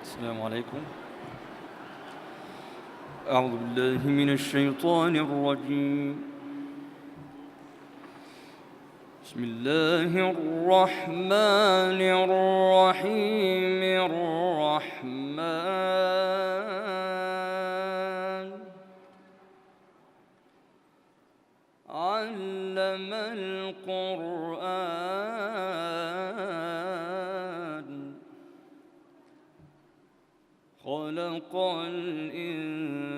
السلام عليكم. أعوذ بالله من الشيطان الرجيم. بسم الله الرحمن الرحيم. الرحمن علم القرآن خلق الإنسان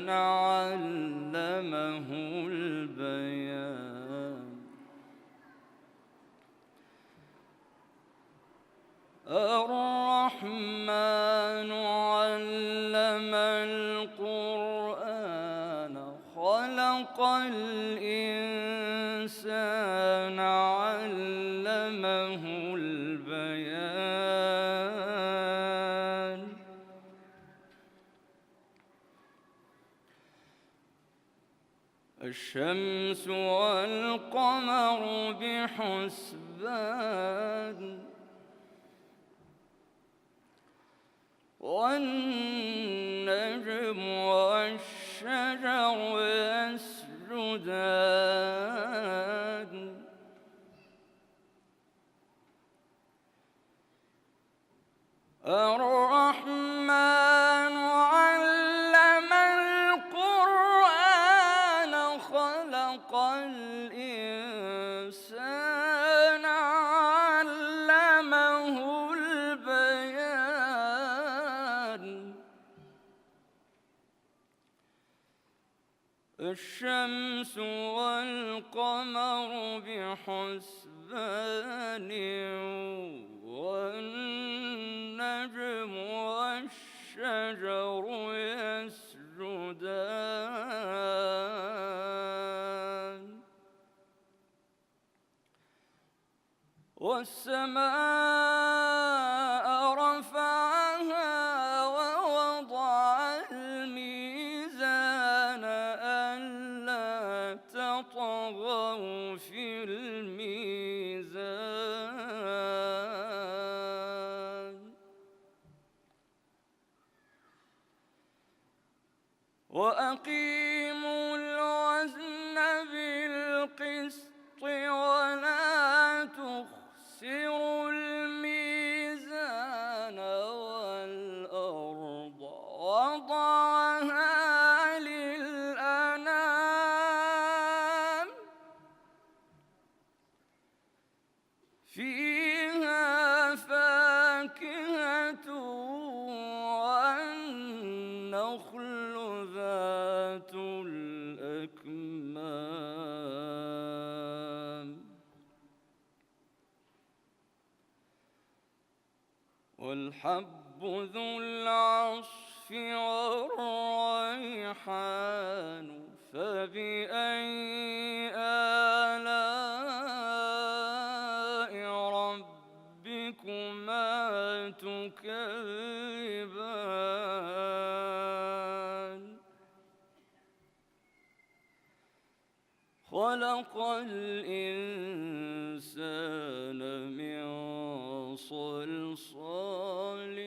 علمه البيان الرحمن علم القرآن خلق الإنسان علمه البيان الشمس والقمر بحسبان والنجم والشجر يسجدان الرحمن علم القرآن خلق الإنسان علمه البيان الشمس والقمر بحسبان والنجم والشجر يسجدان والسماء رفعها ووضع الميزان ألا تطغوا في الميزان وأقيموا الوزن بالقسط ولا تخسروا الميزان والأرض وضعها للأنام فيها فاكهة والنخل ذات الأكمام والحب ذو العصف والريحان فبأي آلاء ربكما تكذبان خلق الإنسان من صلصال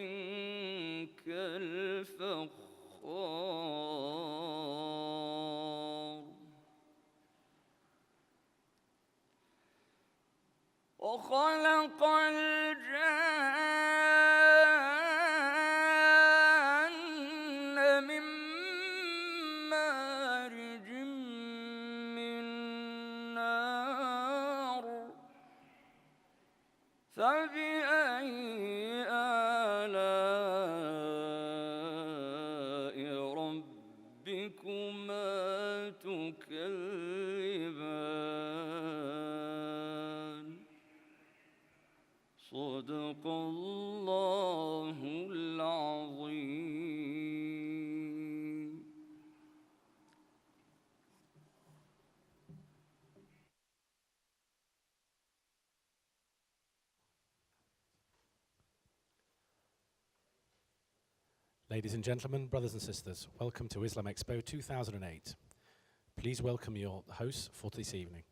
كالفخار وخلق الجان من مارج من نار فبأي آلاء ربكما تكذبان صدق الله العظيم. Ladies and gentlemen, brothers and sisters, welcome to IslamEpo 2008. Please welcome your hosts for this evening.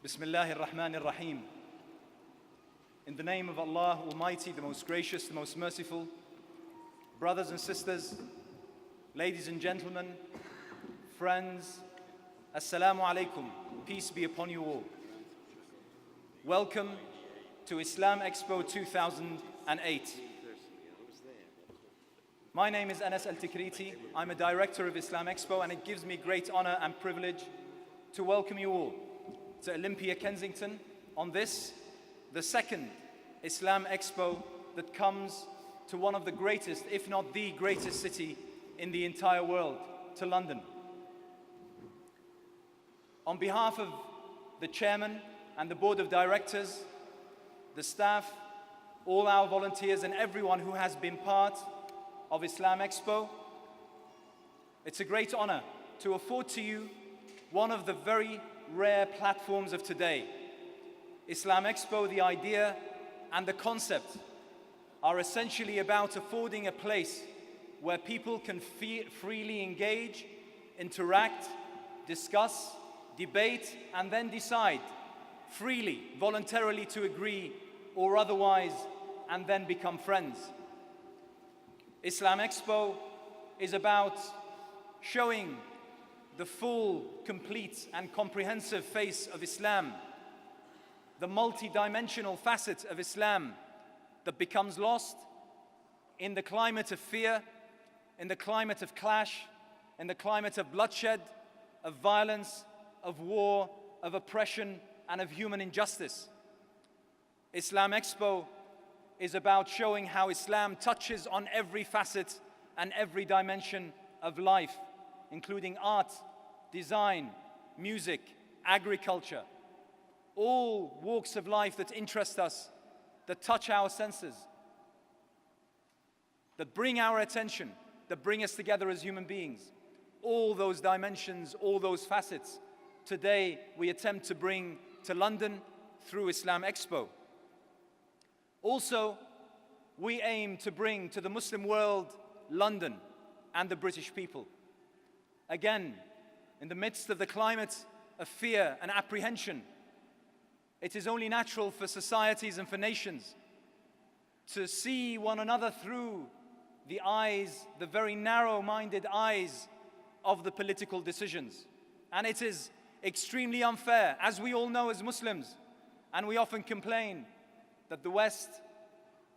Bismillahir Rahmanir Rahim. In the name of Allah Almighty, the most gracious, the most merciful, brothers and sisters, ladies and gentlemen, friends, Assalamu alaikum, peace be upon you all. Welcome to IslamEpo 2008. My name is Anas Al-Tikriti. I'm a director of IslamEpo, and it gives me great honor and privilege to welcome you all to Olympia, Kensington on this, the second IslamEpo that comes to one of the greatest, if not the greatest city in the entire world, to London. On behalf of the chairman and the board of directors, the staff, all our volunteers and everyone who has been part of IslamEpo, it's a great honor to afford to you one of the very rare platforms of today. IslamEpo, the idea and the concept are essentially about affording a place where people can freely engage, interact, discuss, debate, and then decide freely, voluntarily to agree or otherwise, and then become friends. IslamEpo is about showing the full, complete, and comprehensive face of Islam, the multi-dimensional facet of Islam that becomes lost in the climate of fear, in the climate of clash, in the climate of bloodshed, of violence, of war, of oppression, and of human injustice. IslamEpo is about showing how Islam touches on every facet and every dimension of life, including art, design, music, agriculture, all walks of life that interest us, that touch our senses, that bring our attention, that bring us together as human beings. All those dimensions, all those facets, today we attempt to bring to London through IslamEpo. Also, we aim to bring to the Muslim world London and the British people. Again, in the midst of the climate of fear and apprehension, it is only natural for societies and for nations to see one another through the eyes, the very narrow-minded eyes of the political decisions. And it is extremely unfair, as we all know as Muslims, and we often complain that the West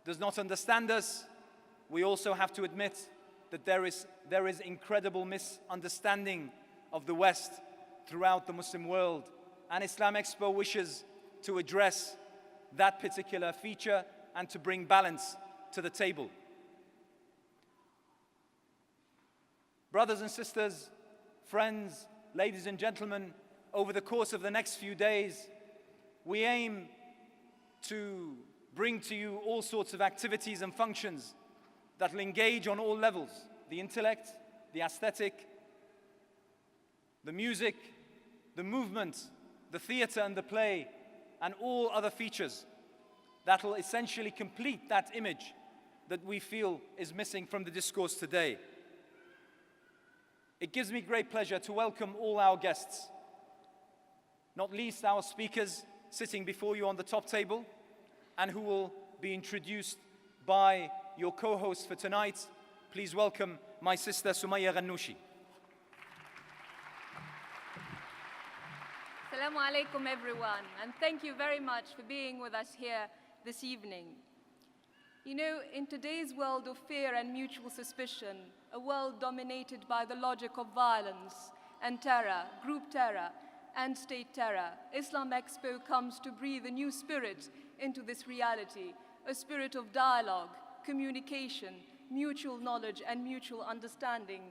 does not understand us. We also have to admit that there is incredible misunderstanding of the West throughout the Muslim world, and IslamEpo wishes to address that particular feature and to bring balance to the table. Brothers and sisters, friends, ladies and gentlemen, over the course of the next few days, we aim to bring to you all sorts of activities and functions that will engage on all levels: the intellect, the aesthetic, the music, the movement, the theater and the play, and all other features that will essentially complete that image that we feel is missing from the discourse today. It gives me great pleasure to welcome all our guests, not least our speakers sitting before you on the top table, and who will be introduced by your co-host for tonight. Please welcome my sister Sumaya Ghannouchi. Assalamu alaikum everyone, and thank you very much for being with us here this evening. You know, in today's world of fear and mutual suspicion, a world dominated by the logic of violence and terror, group terror and state terror, IslamEpo comes to breathe a new spirit into this reality, a spirit of dialogue, communication, mutual knowledge and mutual understanding.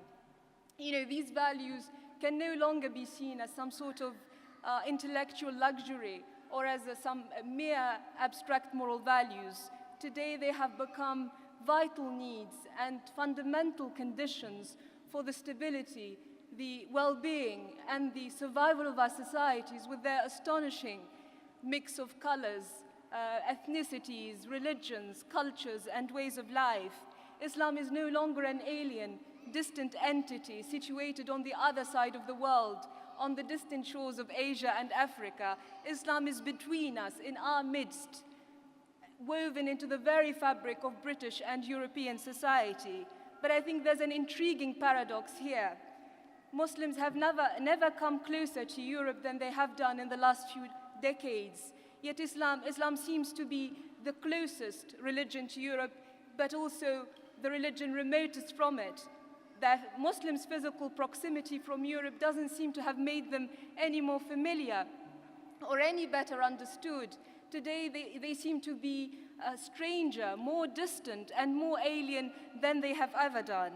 You know, these values can no longer be seen as some sort of intellectual luxury or as some mere abstract moral values. Today they have become vital needs and fundamental conditions for the stability, the well-being and the survival of our societies, with their astonishing mix of colors, ethnicities, religions, cultures and ways of life. Islam is no longer an alien, distant entity situated on the other side of the world, on the distant shores of Asia and Africa. Islam is between us, in our midst, woven into the very fabric of British and European society. But I think there's an intriguing paradox here. Muslims have never come closer to Europe than they have done in the last few decades. Yet Islam seems to be the closest religion to Europe, but also the religion remotest from it. That Muslims' physical proximity from Europe doesn't seem to have made them any more familiar or any better understood. Today, they seem to be a stranger, more distant and more alien than they have ever done.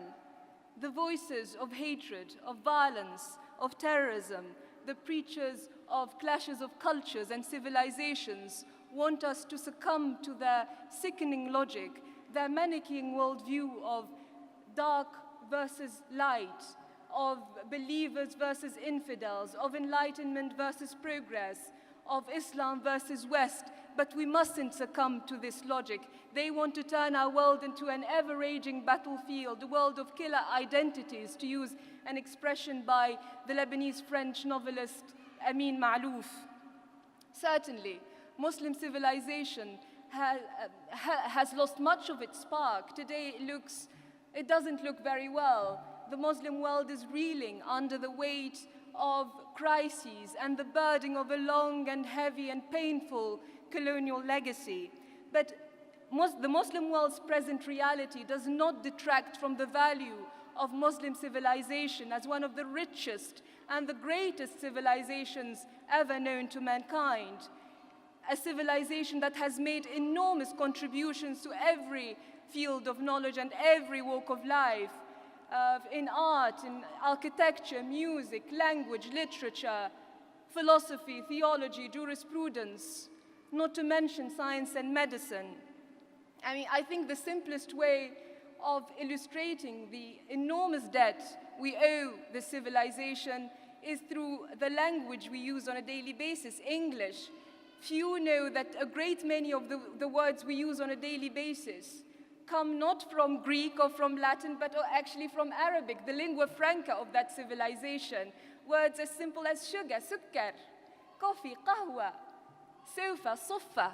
The voices of hatred, of violence, of terrorism, the preachers of clashes of cultures and civilizations want us to succumb to their sickening logic, their Manichaean worldview of dark versus light, of believers versus infidels, of enlightenment versus progress, of Islam versus West. But we mustn't succumb to this logic. They want to turn our world into an ever-raging battlefield, a world of killer identities, to use an expression by the Lebanese-French novelist Amin Maalouf. Certainly, Muslim civilization has lost much of its spark. Today it doesn't look very well. The Muslim world is reeling under the weight of crises and the burden of a long and heavy and painful colonial legacy. But the Muslim world's present reality does not detract from the value of Muslim civilization as one of the richest and the greatest civilizations ever known to mankind. A civilization that has made enormous contributions to every field of knowledge and every walk of life, in art, in architecture, music, language, literature, philosophy, theology, jurisprudence, not to mention science and medicine. I think the simplest way of illustrating the enormous debt we owe the civilization is through the language we use on a daily basis, English. Few know that a great many of the words we use on a daily basis come not from Greek or from Latin, but actually from Arabic, the lingua franca of that civilization. Words as simple as sugar, sukkar, coffee, qahwa, sofa, sofa,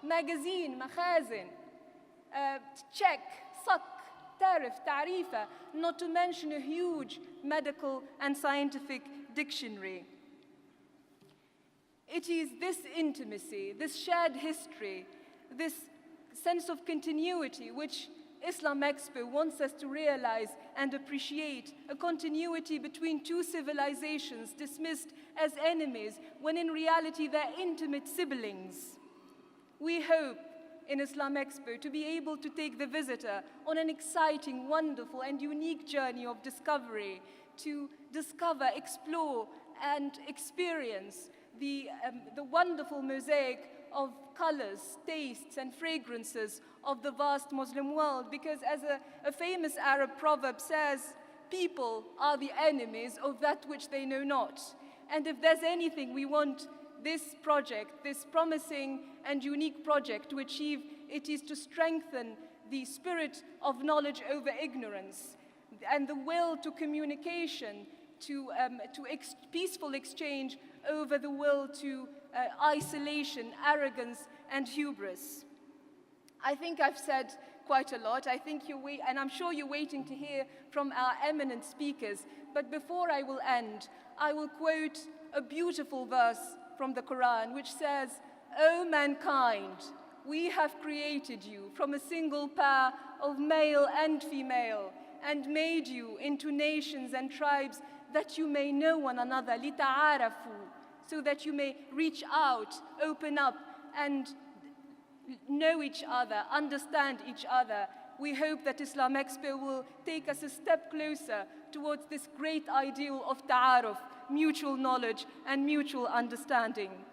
magazine, makhazin, check, sak, tarif, tarifa, not to mention a huge medical and scientific dictionary. It is this intimacy, this shared history, this sense of continuity which IslamEpo wants us to realize and appreciate, a continuity between two civilizations dismissed as enemies when in reality they're intimate siblings. We hope in IslamEpo to be able to take the visitor on an exciting, wonderful, and unique journey of discovery, to discover, explore, and experience the wonderful mosaic of colors, tastes, and fragrances of the vast Muslim world. Because as a famous Arab proverb says, people are the enemies of that which they know not. And if there's anything we want this project, this promising and unique project to achieve, it is to strengthen the spirit of knowledge over ignorance and the will to communication, to peaceful exchange over the will to isolation, arrogance, and hubris. I think I've said quite a lot. And I'm sure you're waiting to hear from our eminent speakers. But before I will end, I will quote a beautiful verse from the Quran, which says, "O mankind, we have created you from a single pair of male and female, and made you into nations and tribes that you may know one another, لِتَعَارَفُوا, so that you may reach out, open up, and know each other, understand each other." We hope that IslamEpo will take us a step closer towards this great ideal of ta'aruf, mutual knowledge and mutual understanding.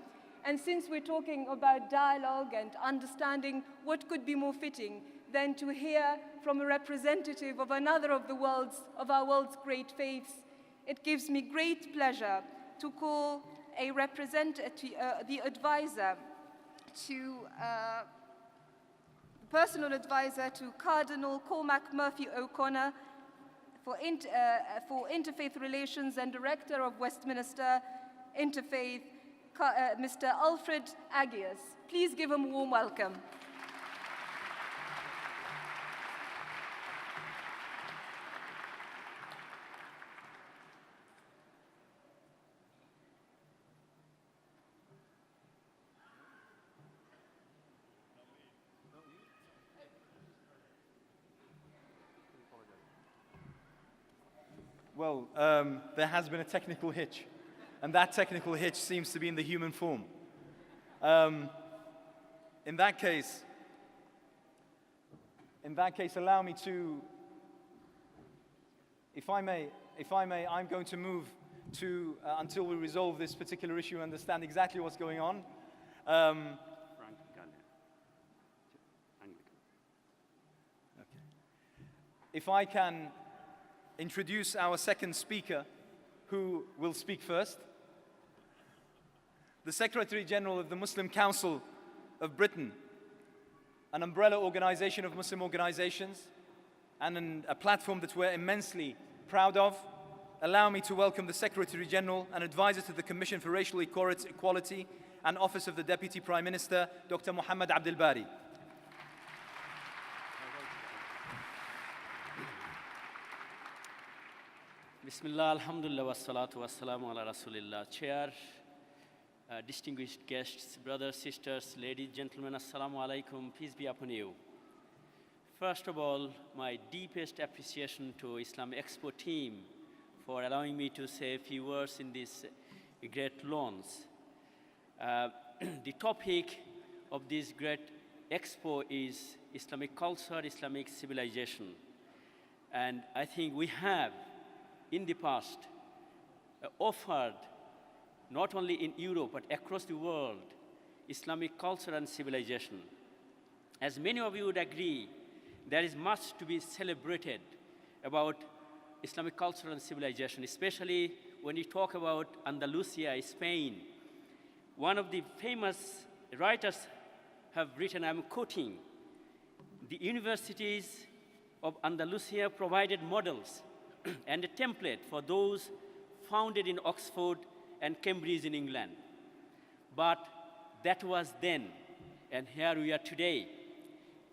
And since we're talking about dialogue and understanding, what could be more fitting than to hear from a representative of another of our world's great faiths? It gives me great pleasure to call a representative, the advisor to, personal advisor to Cardinal Cormac Murphy O'Connor. for Interfaith Relations and Director of Westminster Interfaith, Mr. Alfred Agius. Please give him a warm welcome. Well, there has been a technical hitch, and that technical hitch seems to be in the human form. In that case, allow me to, if I may, I'm going to move to, until we resolve this particular issue and understand exactly what's going on. Okay. If I can introduce our second speaker, who will speak first. The Secretary General of the Muslim Council of Britain, an umbrella organization of Muslim organizations, and a platform that we're immensely proud of. Allow me to welcome the Secretary General and Advisor to the Commission for Racial Equality and Office of the Deputy Prime Minister, Dr. Muhammad Abdul Bari. Bismillah, alhamdulillah, wassalatu wassalamu ala rasulillah. Chair, distinguished guests, brothers, sisters, ladies, gentlemen, assalamu alaikum, peace be upon you. First of all, my deepest appreciation to IslamEpo team for allowing me to say a few words in this great launch. The topic of this great expo is Islamic culture, Islamic civilization. And I think we have in the past offered, not only in Europe, but across the world, Islamic culture and civilization. As many of you would agree, there is much to be celebrated about Islamic culture and civilization, especially when you talk about Andalusia, Spain. One of the famous writers have written, I'm quoting, the universities of Andalusia provided models and a template for those founded in Oxford and Cambridge in England. But that was then, and here we are today.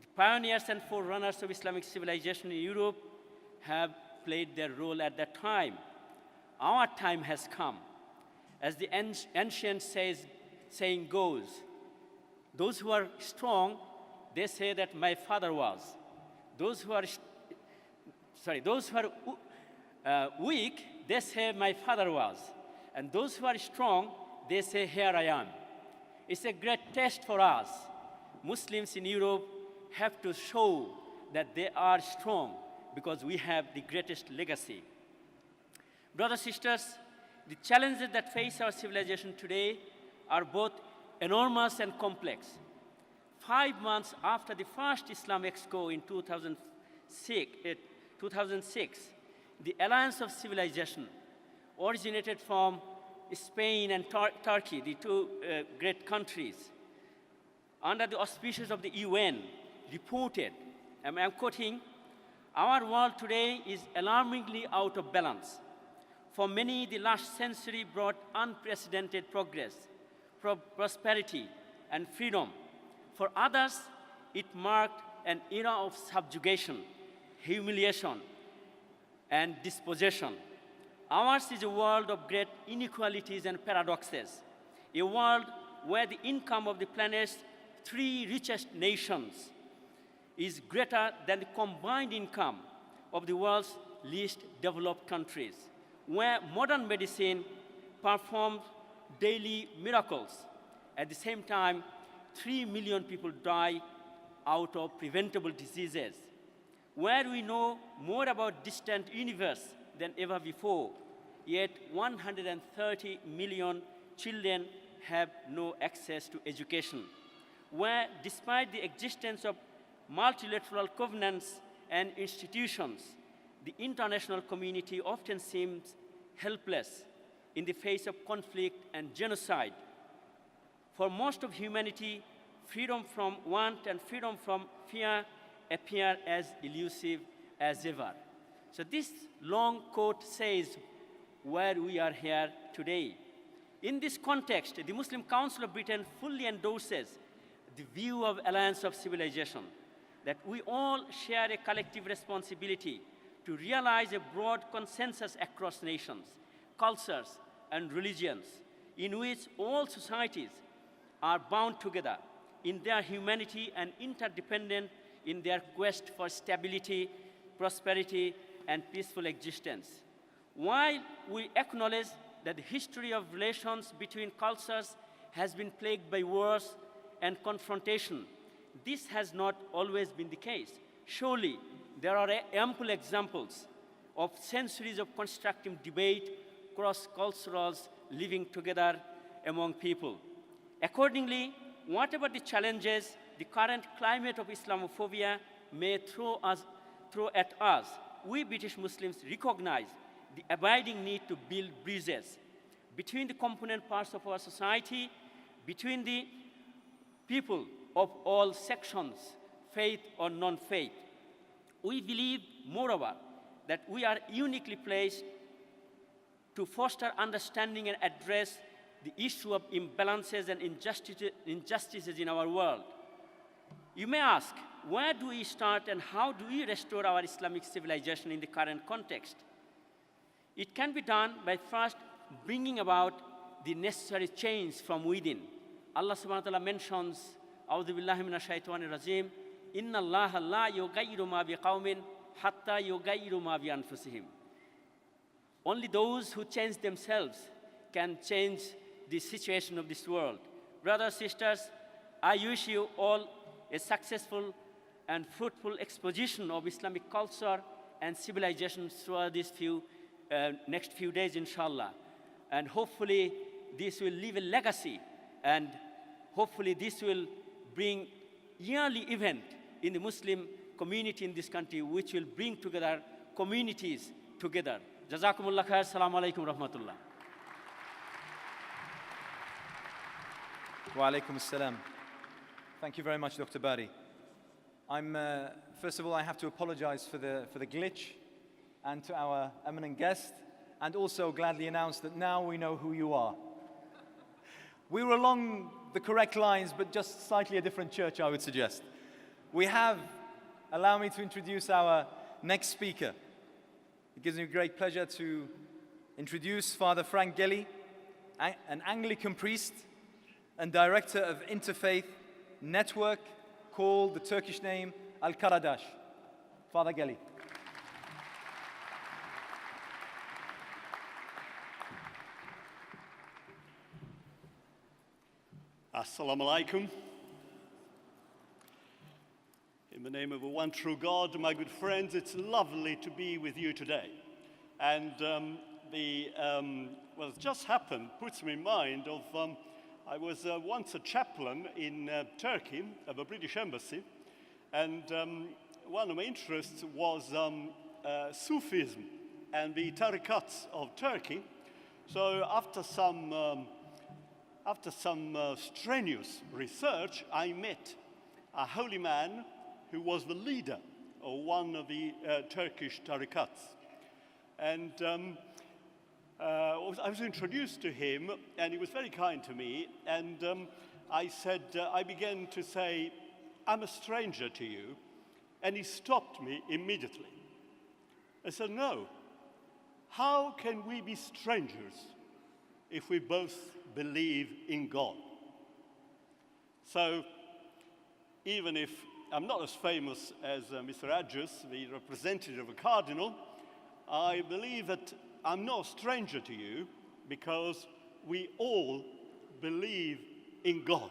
The pioneers and forerunners of Islamic civilization in Europe have played their role at that time. Our time has come. As the ancient saying goes, those who are strong, they say that my father was. Those who are weak, they say my father was. And those who are strong, they say here I am. It's a great test for us. Muslims in Europe have to show that they are strong because we have the greatest legacy. Brothers, sisters, the challenges that face our civilization today are both enormous and complex. 5 months after the first Islam Expo in 2006, the Alliance of Civilization originated from Spain and Turkey, the two great countries, under the auspices of the UN, reported, and I'm quoting, our world today is alarmingly out of balance. For many, the last century brought unprecedented progress, prosperity, and freedom. For others, it marked an era of subjugation, humiliation, and dispossession. Ours is a world of great inequalities and paradoxes, a world where the income of the planet's 3 richest nations is greater than the combined income of the world's least developed countries, where modern medicine performs daily miracles. At the same time, 3 million people die out of preventable diseases, where we know more about distant universe than ever before, yet 130 million children have no access to education, where despite the existence of multilateral covenants and institutions, the international community often seems helpless in the face of conflict and genocide. For most of humanity, freedom from want and freedom from fear appear as elusive as ever. So this long quote says where we are here today. In this context, the Muslim Council of Britain fully endorses the view of Alliance of Civilization, that we all share a collective responsibility to realize a broad consensus across nations, cultures, and religions, in which all societies are bound together in their humanity and interdependent in their quest for stability, prosperity, and peaceful existence. While we acknowledge that the history of relations between cultures has been plagued by wars and confrontation, this has not always been the case. Surely, there are ample examples of centuries of constructive debate, cross-culturals living together among people. Accordingly, whatever the challenges the current climate of Islamophobia may throw at us, we British Muslims recognize the abiding need to build bridges between the component parts of our society, between the people of all sections, faith or non-faith. We believe, moreover, that we are uniquely placed to foster understanding and address the issue of imbalances and injustices in our world. You may ask, where do we start and how do we restore our Islamic civilization in the current context? It can be done by first bringing about the necessary change from within. Allah subhanahu wa ta'ala mentions, A'udhu billahi minash shaitanir rajim, Inna Allah la yughayyiru ma biqawmin hatta yughayyiru ma bi anfusihim. Only those who change themselves can change the situation of this world. Brothers, sisters, I wish you all a successful and fruitful exposition of Islamic culture and civilization throughout these next few days, inshallah. And hopefully, this will leave a legacy, and hopefully this will bring yearly event in the Muslim community in this country, which will bring together communities together. Jazakumullah khair. Assalamu alaikum rahmatullah. Wa alaikum assalam. Thank you very much, Dr. Bari. First of all, I have to apologize for the glitch, and to our eminent guest, and also gladly announce that now we know who you are. We were along the correct lines, but just slightly a different church, I would suggest. Allow me to introduce our next speaker. It gives me great pleasure to introduce Father Frank Gelly, an Anglican priest and director of Interfaith Network called the Turkish name Al-Karadash. Father Gelly. Assalamu alaikum. In the name of the one true God, my good friends, it's lovely to be with you today. And what's just happened puts me in mind of, I was once a chaplain in Turkey of a British embassy, and one of my interests was Sufism and the tarikats of Turkey. So after some strenuous research, I met a holy man who was the leader of one of the Turkish tarikats. And I was introduced to him, and he was very kind to me. And I began to say, I'm a stranger to you. And he stopped me immediately. I said, no, how can we be strangers if we both believe in God? So even if I'm not as famous as Mr. Adjus, the representative of a cardinal, I believe that I'm no stranger to you because we all believe in God.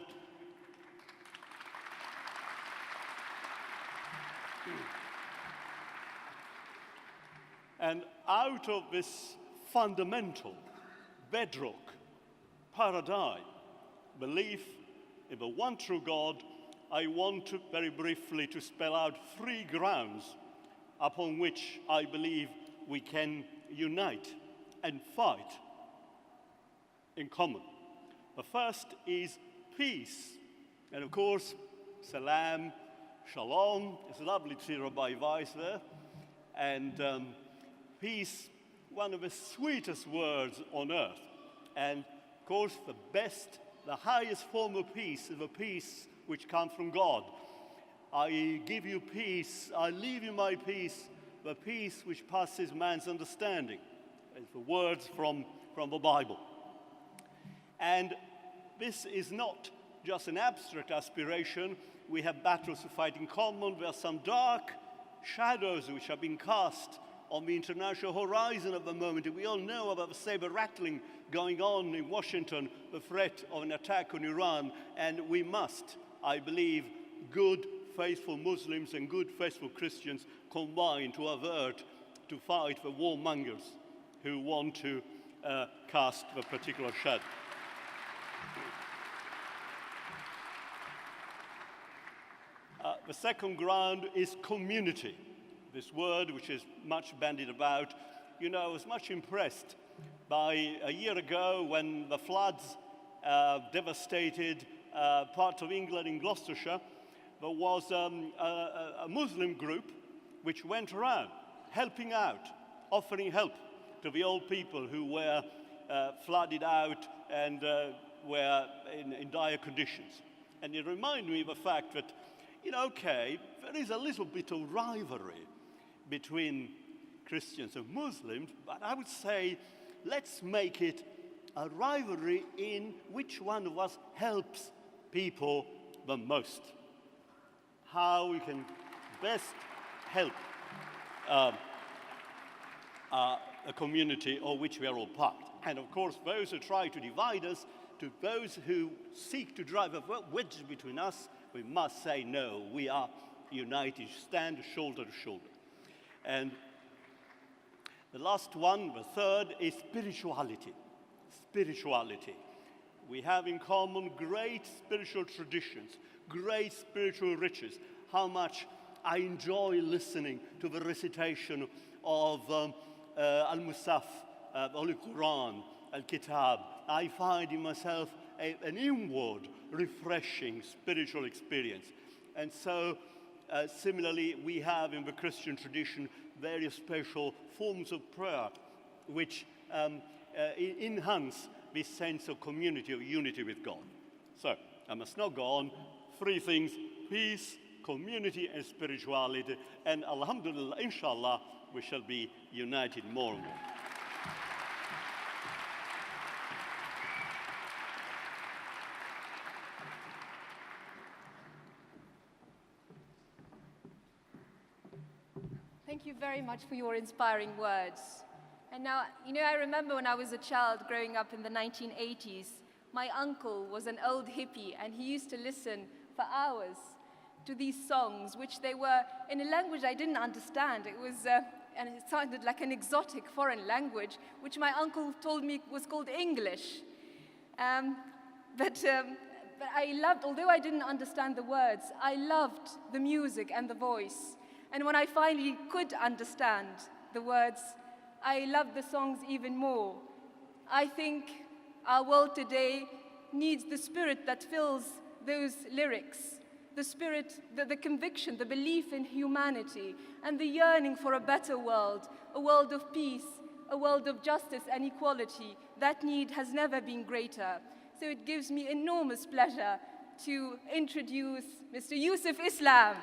And out of this fundamental bedrock paradigm, belief in the one true God, I want to very briefly to spell out 3 grounds upon which I believe we can unite and fight in common. The first is peace. And of course, salam, shalom. It's lovely to see Rabbi Weiss there. And peace, one of the sweetest words on earth. And of course, the best, the highest form of peace is the peace which comes from God. I give you peace, I leave you my peace, the peace which passes man's understanding. It's the words from the Bible. And this is not just an abstract aspiration. We have battles to fight in common. There are some dark shadows which have been cast on the international horizon at the moment. We all know about the saber rattling going on in Washington, the threat of an attack on Iran, and we must, I believe, good, faithful Muslims and good, faithful Christians combine to avert, to fight the warmongers who want to cast the particular shadow. The second ground is community. This word, which is much bandied about. You know, I was much impressed by a year ago when the floods devastated part of England in Gloucestershire. There was a Muslim group which went around helping out, offering help to the old people who were flooded out and were in dire conditions. And it reminded me of the fact that, you know, okay, there is a little bit of rivalry between Christians and Muslims, but I would say let's make it a rivalry in which one of us helps people the most. How we can best help a community of which we are all part. And of course, those who try to divide us, to those who seek to drive a wedge between us, we must say no, we are united, stand shoulder to shoulder. And the last one, the third, is spirituality. Spirituality. We have in common great spiritual traditions, great spiritual riches. How much I enjoy listening to the recitation of Al-Musaf, the Holy Quran, Al-Kitab. I find in myself an inward, refreshing spiritual experience. And so, similarly, we have in the Christian tradition various special forms of prayer which enhance this sense of community, of unity with God. So, I must not go on. 3 things: peace, community, and spirituality. And alhamdulillah, inshallah, we shall be united more and more. Thank you very much for your inspiring words. And now, you know, I remember when I was a child growing up in the 1980s, my uncle was an old hippie, and he used to listen for hours to these songs, which they were in a language I didn't understand. It was, and it sounded like an exotic foreign language, which my uncle told me was called English. But I loved, although I didn't understand the words, I loved the music and the voice. And when I finally could understand the words, I loved the songs even more. I think our world today needs the spirit that fills those lyrics, the spirit, the conviction, the belief in humanity, and the yearning for a better world, a world of peace, a world of justice and equality. That need has never been greater. So it gives me enormous pleasure to introduce Mr. Yusuf Islam.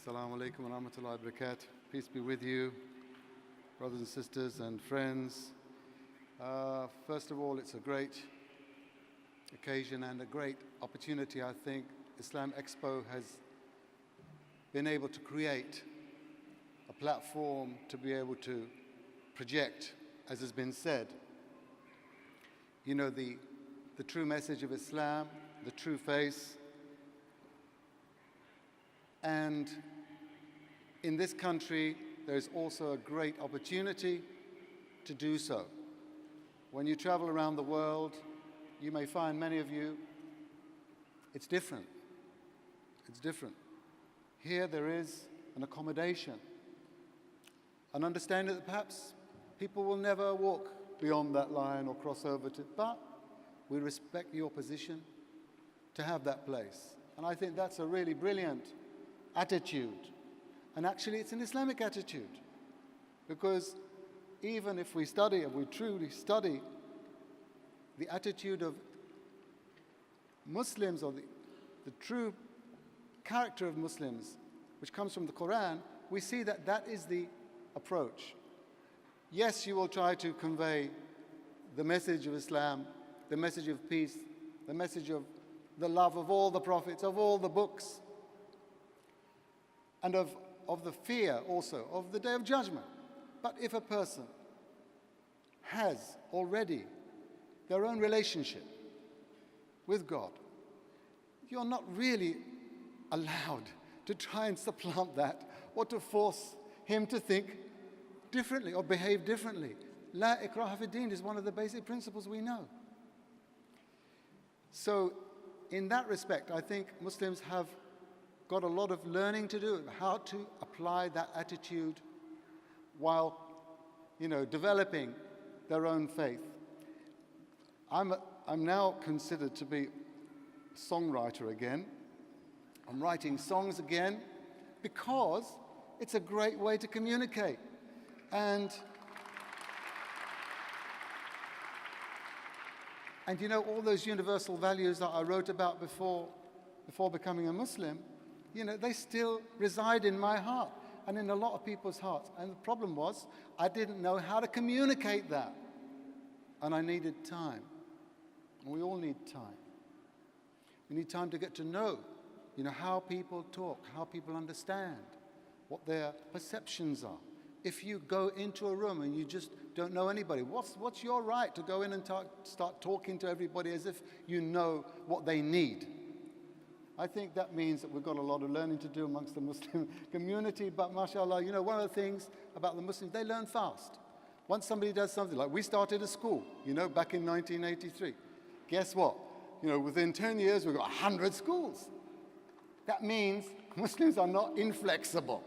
Assalamu alaikum wa rahmatullahi wa barakatuh. Peace be with you, brothers and sisters and friends. First of all, it's a great occasion and a great opportunity. I think IslamEpo has been able to create a platform to be able to project, as has been said, you know, the true message of Islam, the true face. And in this country, there's also a great opportunity to do so. When you travel around the world, you may find, many of you, it's different. It's different. Here there is an accommodation, an understanding that perhaps people will never walk beyond that line or cross over to, but we respect your position to have that place. And I think that's a really brilliant attitude. And actually, it's an Islamic attitude. Because even if we study, and we truly study, the attitude of Muslims, or the true character of Muslims, which comes from the Quran, we see that that is the approach. Yes, you will try to convey the message of Islam, the message of peace, the message of the love of all the prophets, of all the books, and of the fear also of the Day of Judgment. But if a person has already their own relationship with God, you're not really allowed to try and supplant that or to force him to think differently or behave differently. La ikraha fi din is one of the basic principles we know. So in that respect, I think Muslims have got a lot of learning to do, how to apply that attitude while, developing their own faith. I'm now considered to be a songwriter again. I'm writing songs again because it's a great way to communicate. And all those universal values that I wrote about before becoming a Muslim, they still reside in my heart and in a lot of people's hearts. And the problem was, I didn't know how to communicate that. And I needed time. And we all need time. We need time to get to know, how people talk, how people understand, what their perceptions are. If you go into a room and you just don't know anybody, what's your right to go in and start talking to everybody as if you know what they need? I think that means that we've got a lot of learning to do amongst the Muslim community, but mashallah, one of the things about the Muslims, they learn fast. Once somebody does something, like we started a school, back in 1983. Guess what? Within 10 years, we've got 100 schools. That means Muslims are not inflexible.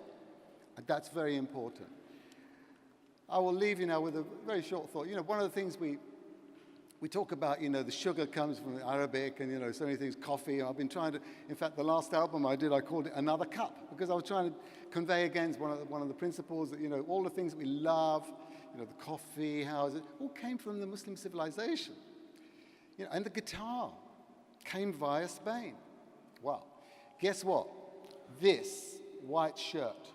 And that's very important. I will leave you now with a very short thought. One of the things we talk about, the sugar comes from Arabic and, so many things, coffee. I've been trying to, in fact, the last album I did, I called it Another Cup, because I was trying to convey again one of the principles that, all the things that we love, the coffee, houses, all came from the Muslim civilization. And the guitar came via Spain. Well, guess what? This white shirt,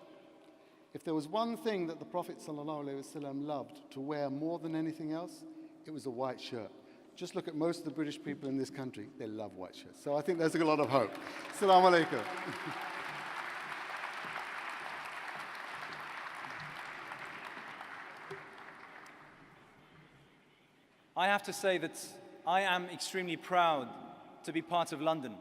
if there was one thing that the Prophet ﷺ loved to wear more than anything else, it was a white shirt. Just look at most of the British people in this country, they love white shirts. So I think there's a lot of hope. Assalamu alaikum. I have to say that I am extremely proud to be part of London.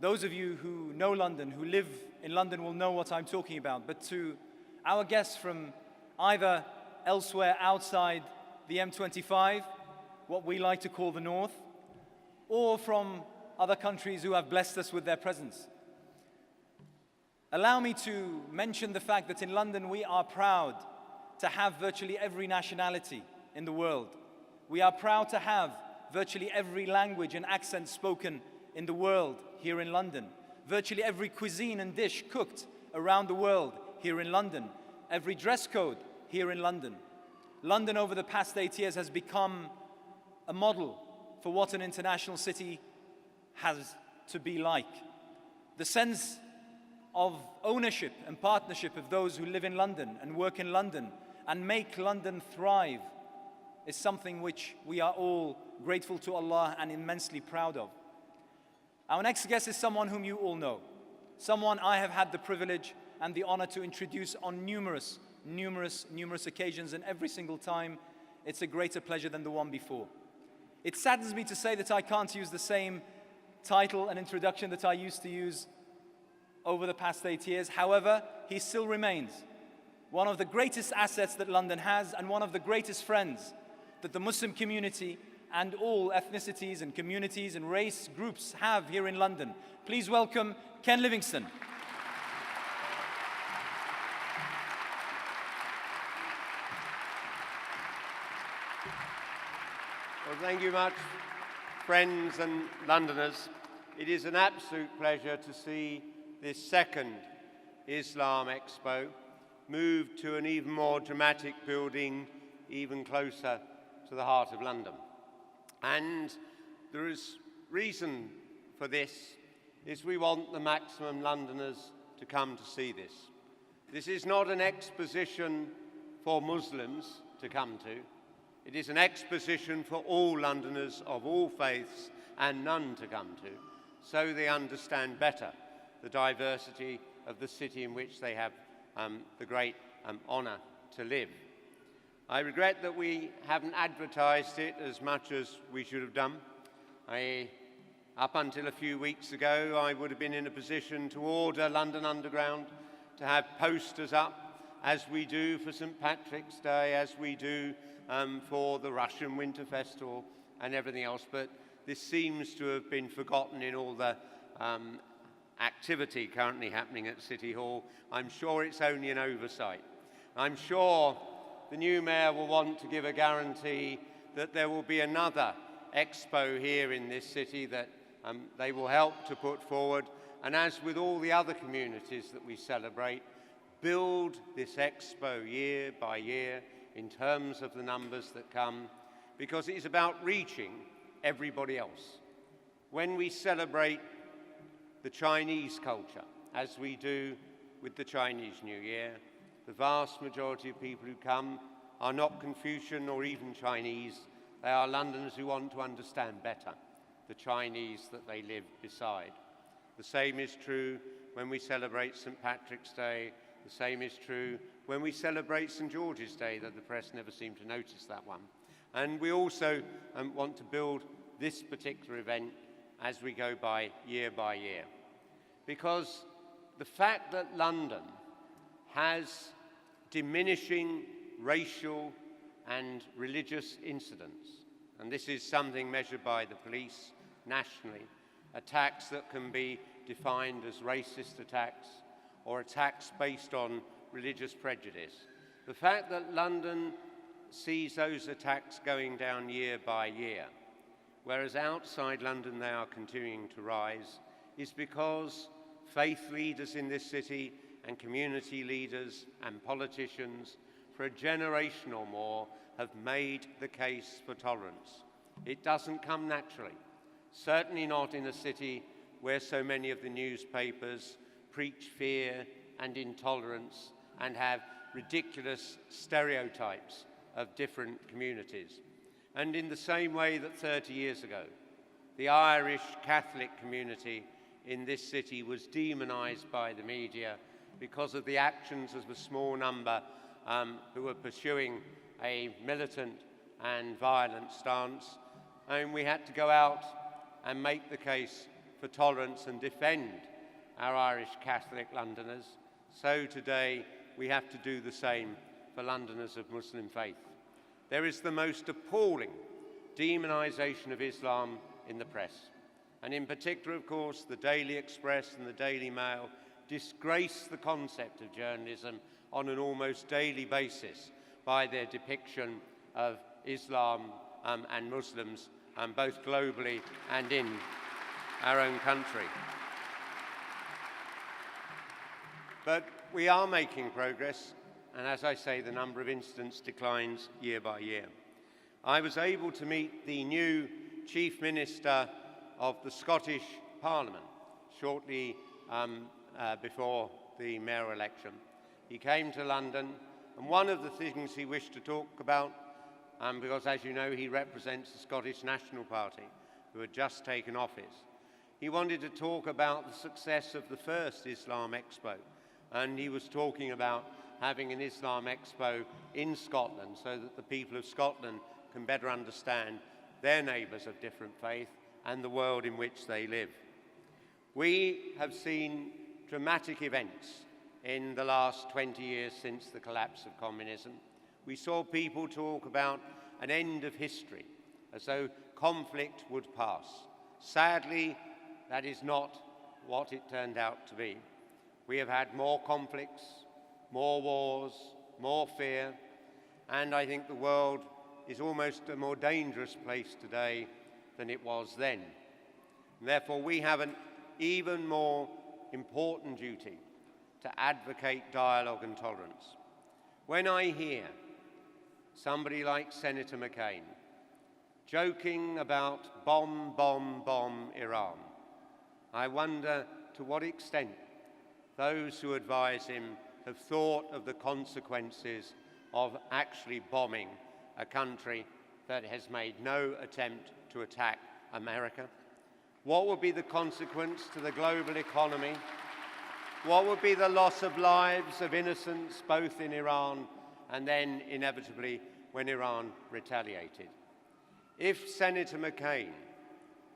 Those of you who know London, who live in London, will know what I'm talking about. But to our guests from either elsewhere outside the M25, what we like to call the North, or from other countries who have blessed us with their presence, allow me to mention the fact that in London we are proud to have virtually every nationality in the world. We are proud to have virtually every language and accent spoken in the world here in London. Virtually every cuisine and dish cooked around the world here in London. Every dress code here in London. London over the past 8 years has become a model for what an international city has to be like. The sense of ownership and partnership of those who live in London and work in London and make London thrive is something which we are all grateful to Allah and immensely proud of. Our next guest is someone whom you all know, someone I have had the privilege and the honor to introduce on numerous occasions, and every single time it's a greater pleasure than the one before. It saddens me to say that I can't use the same title and introduction that I used to use over the past 8 years. However, he still remains one of the greatest assets that London has and one of the greatest friends that the Muslim community and all ethnicities and communities and race groups have here in London. Please welcome Ken Livingstone. Well, thank you much. friends and Londoners, it is an absolute pleasure to see this second Islam Expo move to an even more dramatic building, even closer to the heart of London. And there is reason for this, is we want the maximum Londoners to come to see this. This is not an exposition for Muslims to come to. It is an exposition for all Londoners of all faiths and none to come to, so they understand better the diversity of the city in which they have the great honour to live. I regret that we haven't advertised it as much as we should have done. Up until a few weeks ago, I would have been in a position to order London Underground to have posters up, as we do for St. Patrick's Day, as we do for the Russian Winter Festival and everything else, but this seems to have been forgotten in all the activity currently happening at City Hall. I'm sure it's only an oversight. I'm sure the new mayor will want to give a guarantee that there will be another expo here in this city that they will help to put forward, and as with all the other communities that we celebrate, build this expo year by year in terms of the numbers that come, because it is about reaching everybody else. When we celebrate the Chinese culture, as we do with the Chinese New Year, the vast majority of people who come are not Confucian or even Chinese. They are Londoners who want to understand better the Chinese that they live beside. The same is true when we celebrate St. Patrick's Day. The same is true when we celebrate St. George's Day, though the press never seem to notice that one. And we also want to build this particular event as we go by year, because the fact that London has diminishing racial and religious incidents, and this is something measured by the police nationally, attacks that can be defined as racist attacks or attacks based on religious prejudice. The fact that London sees those attacks going down year by year, whereas outside London they are continuing to rise, is because faith leaders in this city and community leaders and politicians for a generation or more have made the case for tolerance. It doesn't come naturally, certainly not in a city where so many of the newspapers preach fear and intolerance and have ridiculous stereotypes of different communities. And in the same way that 30 years ago, the Irish Catholic community in this city was demonized by the media because of the actions of a small number who were pursuing a militant and violent stance, and we had to go out and make the case for tolerance and defend our Irish Catholic Londoners. So today we have to do the same for Londoners of Muslim faith. There is the most appalling demonization of Islam in the press. And in particular, of course, the Daily Express and the Daily Mail disgrace the concept of journalism on an almost daily basis by their depiction of Islam and Muslims, both globally and in our own country. But we are making progress, and as I say, the number of incidents declines year by year. I was able to meet the new Chief Minister of the Scottish Parliament shortly before the mayoral election. He came to London, and one of the things he wished to talk about, because as you know he represents the Scottish National Party, who had just taken office, he wanted to talk about the success of the first Islam Expo, and he was talking about having an Islam Expo in Scotland so that the people of Scotland can better understand their neighbours of different faith and the world in which they live. We have seen dramatic events in the last 20 years since the collapse of communism. We saw people talk about an end of history, as though conflict would pass. Sadly, that is not what it turned out to be. We have had more conflicts, more wars, more fear, and I think the world is almost a more dangerous place today than it was then. And therefore, we have an even more important duty to advocate dialogue and tolerance. When I hear somebody like Senator McCain joking about bomb Iran, I wonder to what extent those who advise him have thought of the consequences of actually bombing a country that has made no attempt to attack America. What would be the consequence to the global economy? What would be the loss of lives of innocents both in Iran and then inevitably when Iran retaliated? If Senator McCain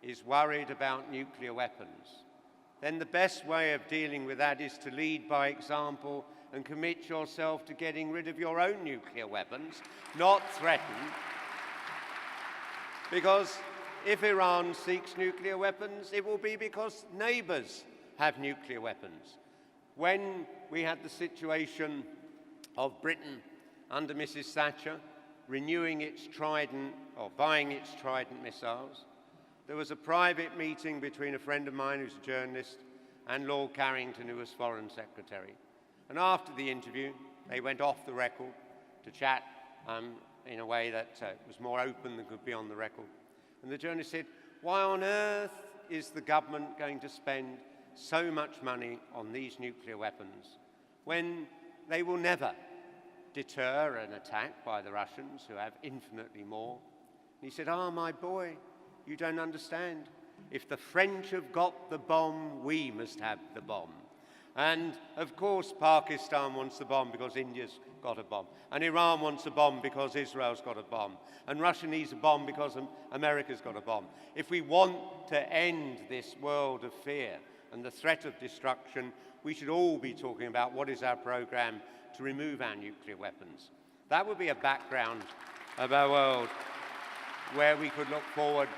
is worried about nuclear weapons, then the best way of dealing with that is to lead by example and commit yourself to getting rid of your own nuclear weapons, not threaten. Because if Iran seeks nuclear weapons, it will be because neighbours have nuclear weapons. When we had the situation of Britain under Mrs. Thatcher renewing its Trident, or buying its Trident missiles, there was a private meeting between a friend of mine who's a journalist and Lord Carrington, who was Foreign Secretary. And after the interview, they went off the record to chat in a way that was more open than could be on the record. And the journalist said, why on earth is the government going to spend so much money on these nuclear weapons when they will never deter an attack by the Russians, who have infinitely more? And he said, my boy, you don't understand. If the French have got the bomb, we must have the bomb. And of course, Pakistan wants the bomb because India's got a bomb. And Iran wants a bomb because Israel's got a bomb. And Russia needs a bomb because America's got a bomb. If we want to end this world of fear and the threat of destruction, we should all be talking about what is our program to remove our nuclear weapons. That would be a background of our world where we could look forward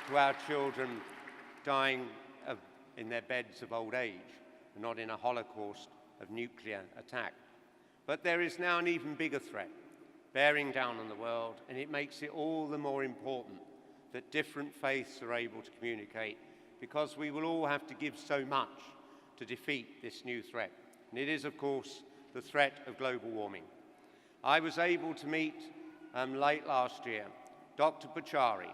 to our children dying in their beds of old age, and not in a holocaust of nuclear attack. But there is now an even bigger threat bearing down on the world, and it makes it all the more important that different faiths are able to communicate, because we will all have to give so much to defeat this new threat. And it is, of course, the threat of global warming. I was able to meet late last year Dr. Pachauri.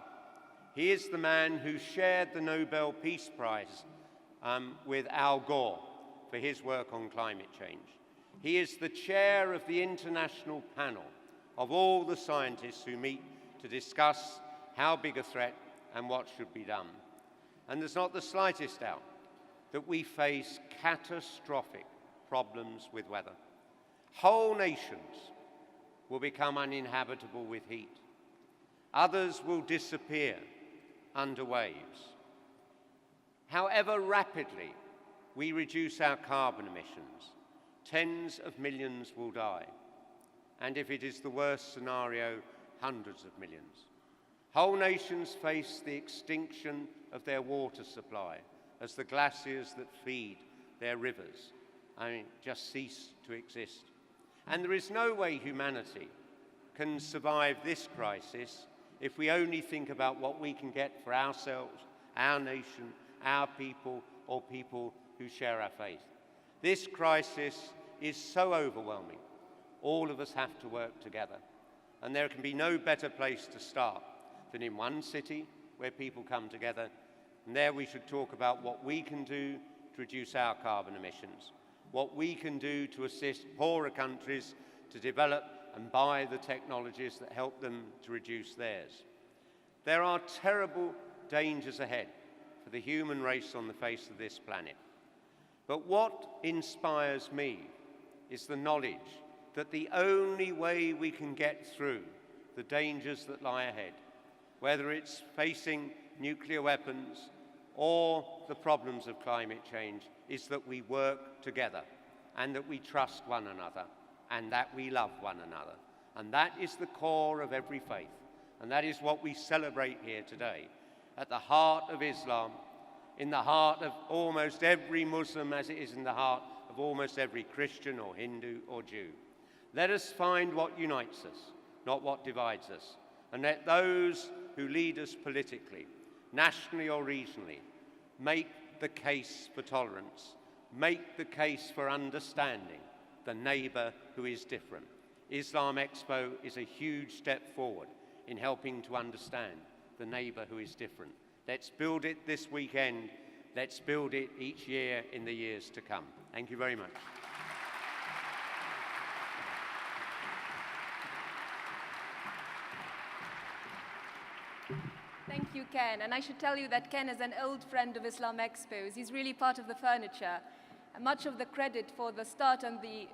He is the man who shared the Nobel Peace Prize with Al Gore for his work on climate change. He is the chair of the international panel of all the scientists who meet to discuss how big a threat and what should be done. And there's not the slightest doubt that we face catastrophic problems with weather. Whole nations will become uninhabitable with heat. Others will disappear under waves. However rapidly we reduce our carbon emissions, tens of millions will die. And if it is the worst scenario, hundreds of millions. Whole nations face the extinction of their water supply as the glaciers that feed their rivers just cease to exist. And there is no way humanity can survive this crisis if we only think about what we can get for ourselves, our nation, our people, or people who share our faith. This crisis is so overwhelming. All of us have to work together. And there can be no better place to start than in one city where people come together. And there we should talk about what we can do to reduce our carbon emissions, what we can do to assist poorer countries to develop and buy the technologies that help them to reduce theirs. There are terrible dangers ahead for the human race on the face of this planet. But what inspires me is the knowledge that the only way we can get through the dangers that lie ahead, whether it's facing nuclear weapons or the problems of climate change, is that we work together and that we trust one another and that we love one another. And that is the core of every faith. And that is what we celebrate here today. At the heart of Islam, in the heart of almost every Muslim, as it is in the heart of almost every Christian or Hindu or Jew. Let us find what unites us, not what divides us. And let those who lead us politically nationally or regionally, make the case for tolerance, make the case for understanding the neighbour who is different. IslamEpo is a huge step forward in helping to understand the neighbour who is different. Let's build it this weekend. Let's build it each year in the years to come. Thank you very much. Thank you, Ken. And I should tell you that Ken is an old friend of IslamEpo. He's really part of the furniture. And much of the credit for the start and the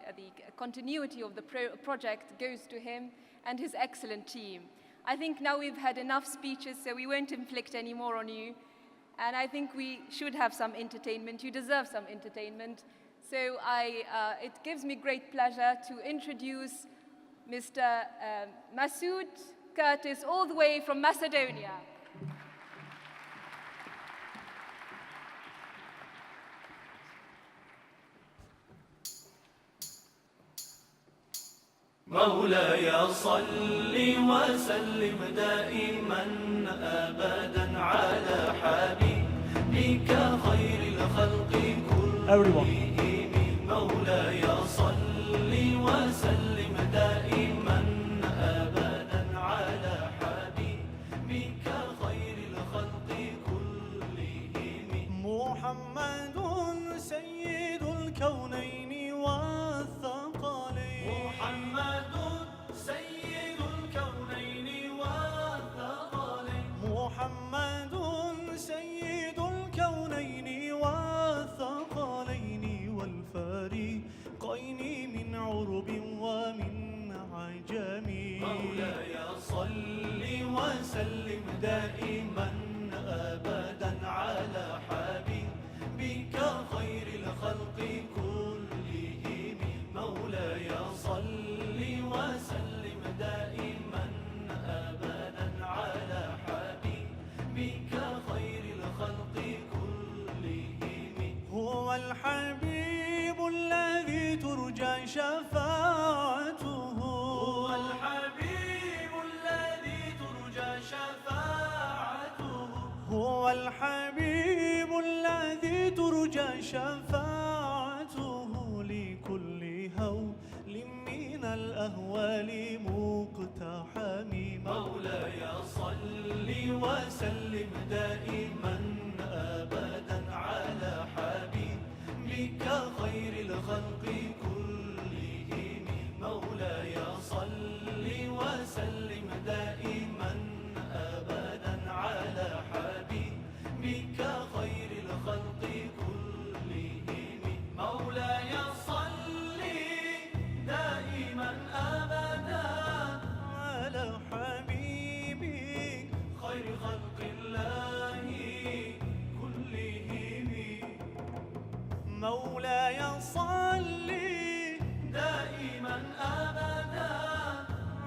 continuity of the project goes to him and his excellent team. I think now we've had enough speeches, so we won't inflict any more on you. And I think we should have some entertainment. You deserve some entertainment. So it gives me great pleasure to introduce Mr. Masoud Curtis, all the way from Macedonia. مولاي صل وسلم دائما أبدا على حبيبك خير الخلق كلهم مولاي صل وسلم دائما أبدا على حبيبك خير الخلق كلهم محمد سيد الكونين والثقلين محمد سيد الكونين والثقلين محمد سيد الكونين والثقلين والفريقين من عرب ومن عجم مولاي صل وسلم دائما أبدا على حبيبك خير الخلق كلهم مولاي صل وسلم دائما أبدا على حبيبك خير الخلق كلهم هو الحبيب الذي ترجى شفاعته هو الحبيب الذي ترجى شفاعته هو الحبيب الذي ترجى شفاعته لكل هول من الأهوال مقتحم مولاي صل وسلم دائما أبدا على حبيبك خير الخلق كلهم مولاي صل وسلم دائما أبدا على حبيبك خير الخلق كلهم مولاي صل دائما أبدا على حبيبك خير خلق الله كلهم مولاي صل دائما أبدا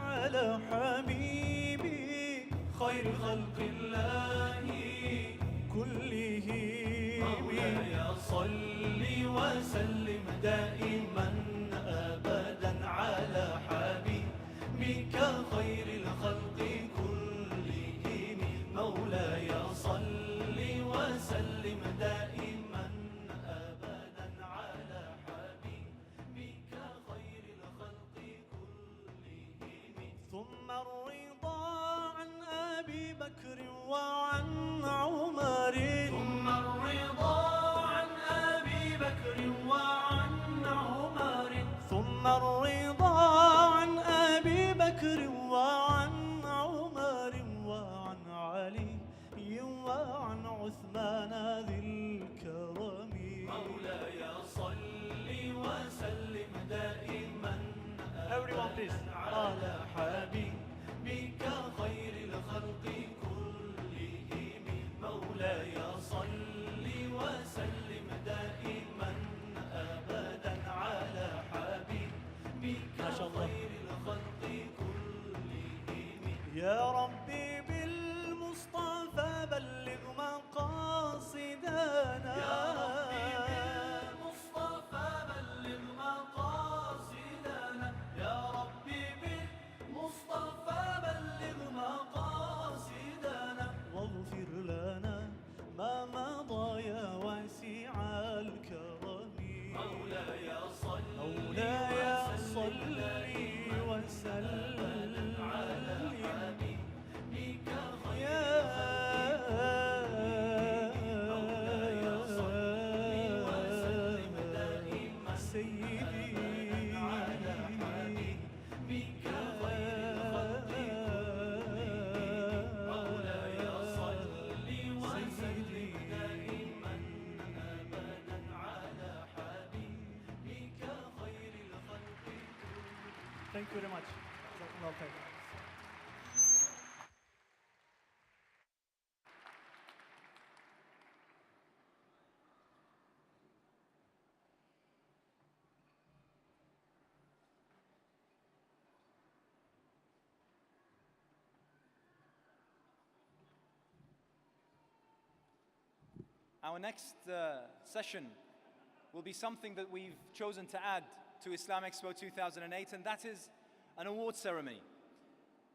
على حبيبك خير خلق الله كلهم مولاي صل وسلم دائما أبدا على حبيبك خير الخلق كلهم مولاي صل وسلم دائما أبدا على حبيبك خير الخلق كلهم ثم الرضا عن أبي بكر وعن عمر ثم الرضا عن أبي بكر وعن عمر ثم الرضا عن أبي بكر وعن عمر وعن علي وعن عثمان ذي الكرم مولاي صل وسلم دائما على حبيبك خير الخلق كلهم مولاي صل وسلم دائما أبدا على حبيبك خير الخلق كلهم يا ربي بالمصطفى بلغ مقاصدنا يا ربي بالمصطفى بلغ مقاصدنا يا ربي بالمصطفى بلغ مقاصدنا واغفر لنا Thank you very much. Jazakumullah khair. Our next session will be something that we've chosen to add to IslamEpo 2008, and that is an award ceremony.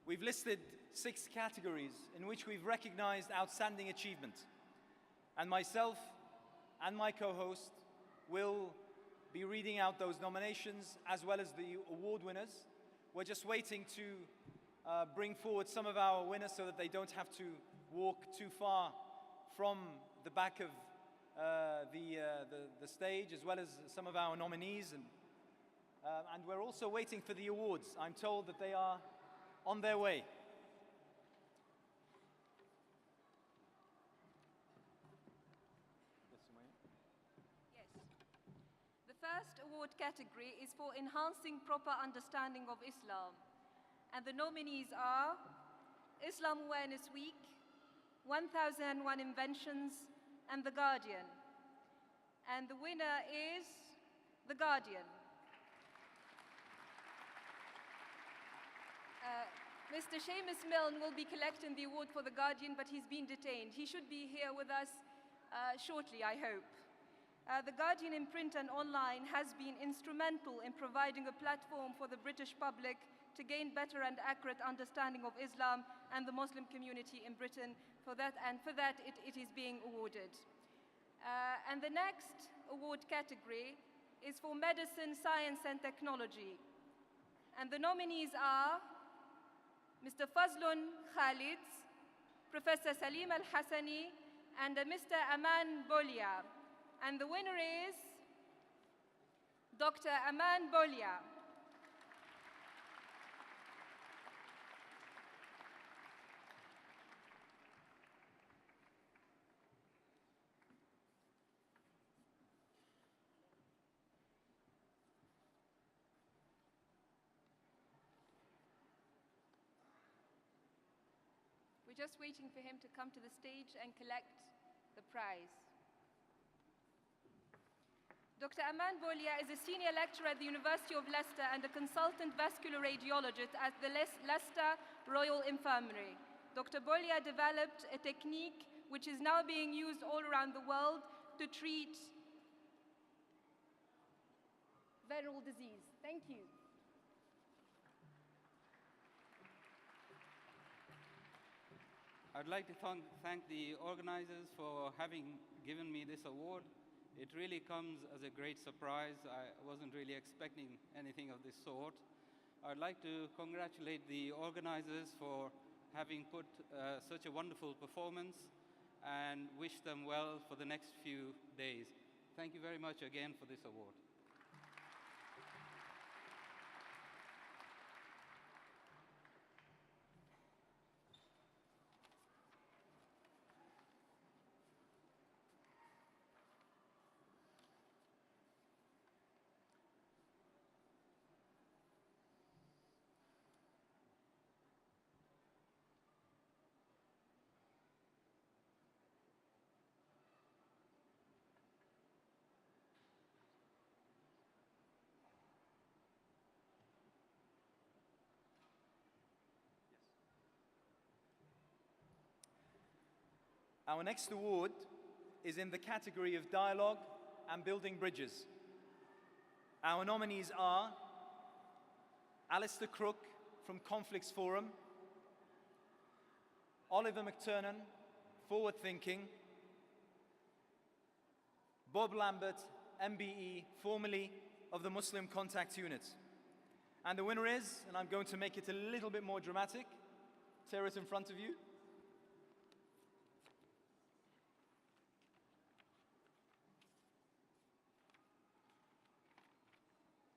We've listed 6 categories in which we've recognized outstanding achievement. And myself and my co-host will be reading out those nominations as well as the award winners. We're just waiting to bring forward some of our winners so that they don't have to walk too far from the back of the stage, as well as some of our nominees. And we're also waiting for the awards. I'm told that they are on their way. Yes. The first award category is for enhancing proper understanding of Islam. And the nominees are Islam Awareness Week, 1001 Inventions, and The Guardian. And the winner is The Guardian. Mr. Seamus Milne will be collecting the award for The Guardian, but he's been detained. He should be here with us shortly, I hope. The Guardian in print and online has been instrumental in providing a platform for the British public to gain better and accurate understanding of Islam and the Muslim community in Britain. For that it is being awarded. And the next award category is for medicine, science and technology. And the nominees are Mr. Fazlun Khalid, Professor Salim Al-Hassani, and Mr. Aman Bolia. And the winner is Dr. Aman Bolia. We're just waiting for him to come to the stage and collect the prize. Dr. Aman Bolia is a senior lecturer at the University of Leicester and a consultant vascular radiologist at the Leicester Royal Infirmary. Dr. Bolia developed a technique which is now being used all around the world to treat venereal disease. Thank you. I'd like to thank the organizers for having given me this award. It really comes as a great surprise. I wasn't really expecting anything of this sort. I'd like to congratulate the organizers for having put such a wonderful performance and wish them well for the next few days. Thank you very much again for this award. Our next award is in the category of dialogue and building bridges. Our nominees are Alistair Crook from Conflicts Forum, Oliver McTurnan, Forward Thinking, Bob Lambert, MBE, formerly of the Muslim Contact Unit. And the winner is, and I'm going to make it a little bit more dramatic, tear it in front of you.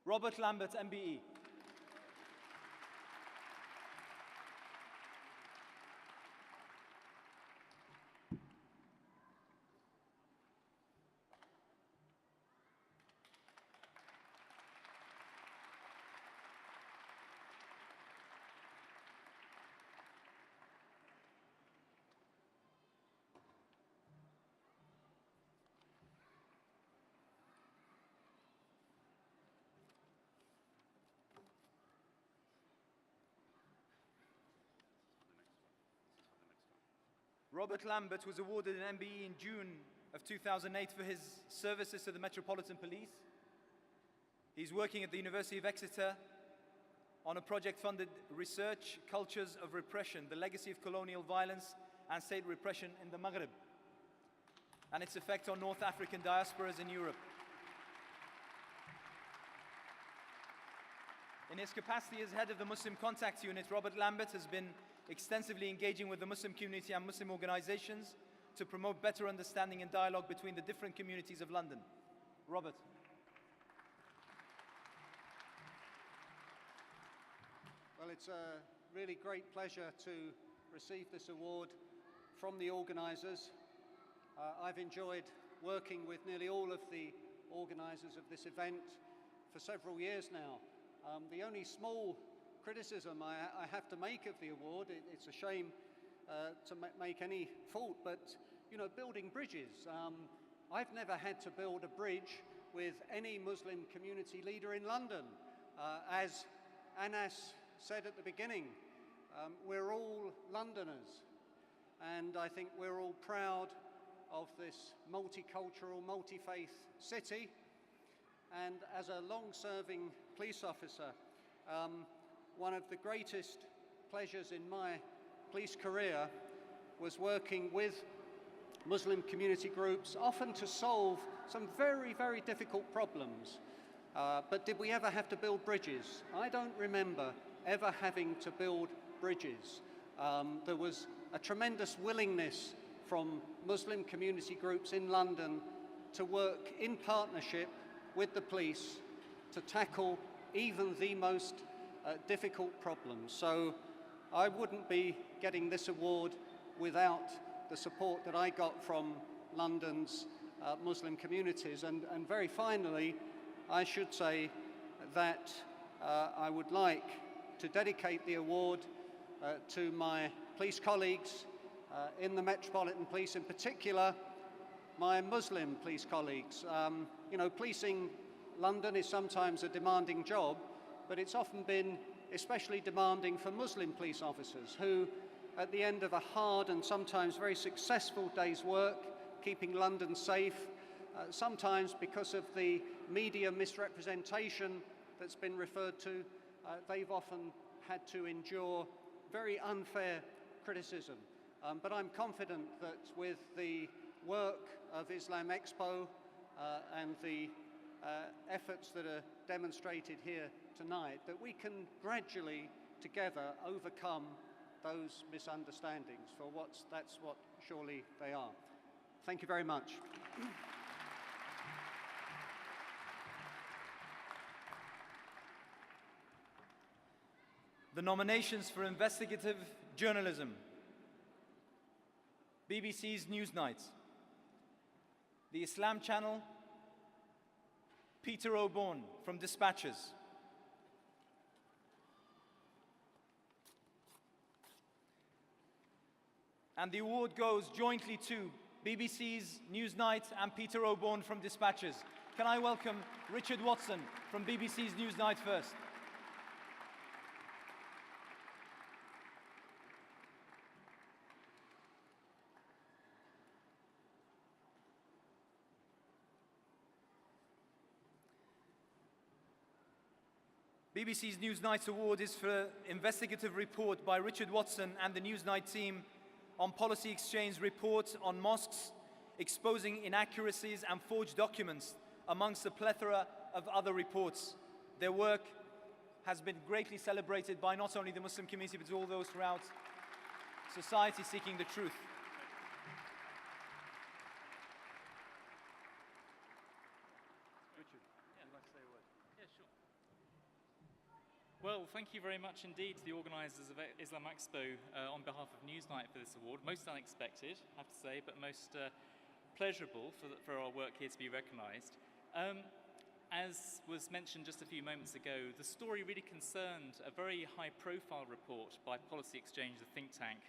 Robert Lambert, MBE. Robert Lambert was awarded an MBE in June of 2008 for his services to the Metropolitan Police. He's working at the University of Exeter on a project-funded research, Cultures of Repression, the Legacy of Colonial Violence and State Repression in the Maghreb, and its effect on North African diasporas in Europe. In his capacity as head of the Muslim Contact Unit, Robert Lambert has been extensively engaging with the Muslim community and Muslim organizations to promote better understanding and dialogue between the different communities of London. Robert. Well, it's a really great pleasure to receive this award from the organisers. I've enjoyed working with nearly all of the organisers of this event for several years now. The only small criticism I have to make of the award, it's a shame to make any fault, but you know, building bridges. I've never had to build a bridge with any Muslim community leader in London. As Anas said at the beginning, we're all Londoners, and I think we're all proud of this multicultural, multi-faith city. And as a long-serving police officer, one of the greatest pleasures in my police career was working with Muslim community groups, often to solve some very, very difficult problems. But did we ever have to build bridges? I don't remember ever having to build bridges. There was a tremendous willingness from Muslim community groups in London to work in partnership with the police to tackle even the most difficult problems. So I wouldn't be getting this award without the support that I got from London's Muslim communities. And very finally, I should say that I would like to dedicate the award to my police colleagues in the Metropolitan Police, in particular my Muslim police colleagues. You know, policing London is sometimes a demanding job, but it's often been especially demanding for Muslim police officers who, at the end of a hard and sometimes very successful day's work, keeping London safe, sometimes because of the media misrepresentation that's been referred to, they've often had to endure very unfair criticism. But I'm confident that with the work of IslamEpo and the efforts that are demonstrated here tonight, that we can gradually together overcome those misunderstandings, for that's what surely they are. Thank you very much. The nominations for investigative journalism. BBC's Newsnight. The Islam Channel, Peter O'Bourne from Dispatches. And the award goes jointly to BBC's Newsnight and Peter O'Bourne from Dispatches. Can I welcome Richard Watson from BBC's Newsnight first? BBC's Newsnight Award is for investigative report by Richard Watson and the Newsnight team on policy exchange report on mosques, exposing inaccuracies and forged documents, amongst a plethora of other reports. Their work has been greatly celebrated by not only the Muslim community, but all those throughout society seeking the truth. Well, thank you very much indeed to the organisers of IslamEpo on behalf of Newsnight for this award. Most unexpected, I have to say, but most pleasurable for our work here to be recognised. As was mentioned just a few moments ago, the story really concerned a very high-profile report by Policy Exchange, the think tank,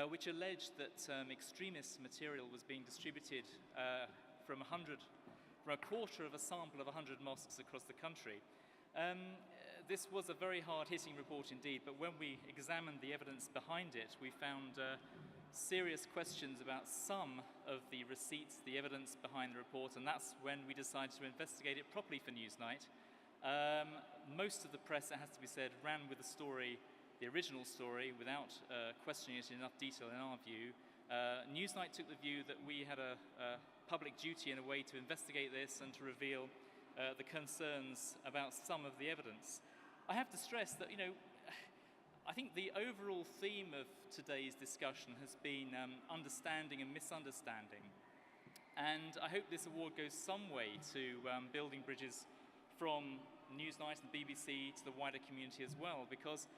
which alleged that extremist material was being distributed from a quarter of a sample of 100 mosques across the country. This was a very hard-hitting report indeed, but when we examined the evidence behind it, we found serious questions about some of the receipts, the evidence behind the report, and that's when we decided to investigate it properly for Newsnight. Most of the press, it has to be said, ran with the story, the original story, without questioning it in enough detail in our view. Newsnight took the view that we had a public duty in a way to investigate this and to reveal the concerns about some of the evidence. I have to stress that, I think the overall theme of today's discussion has been understanding and misunderstanding. And I hope this award goes some way to building bridges from Newsnight and the BBC to the wider community as well, because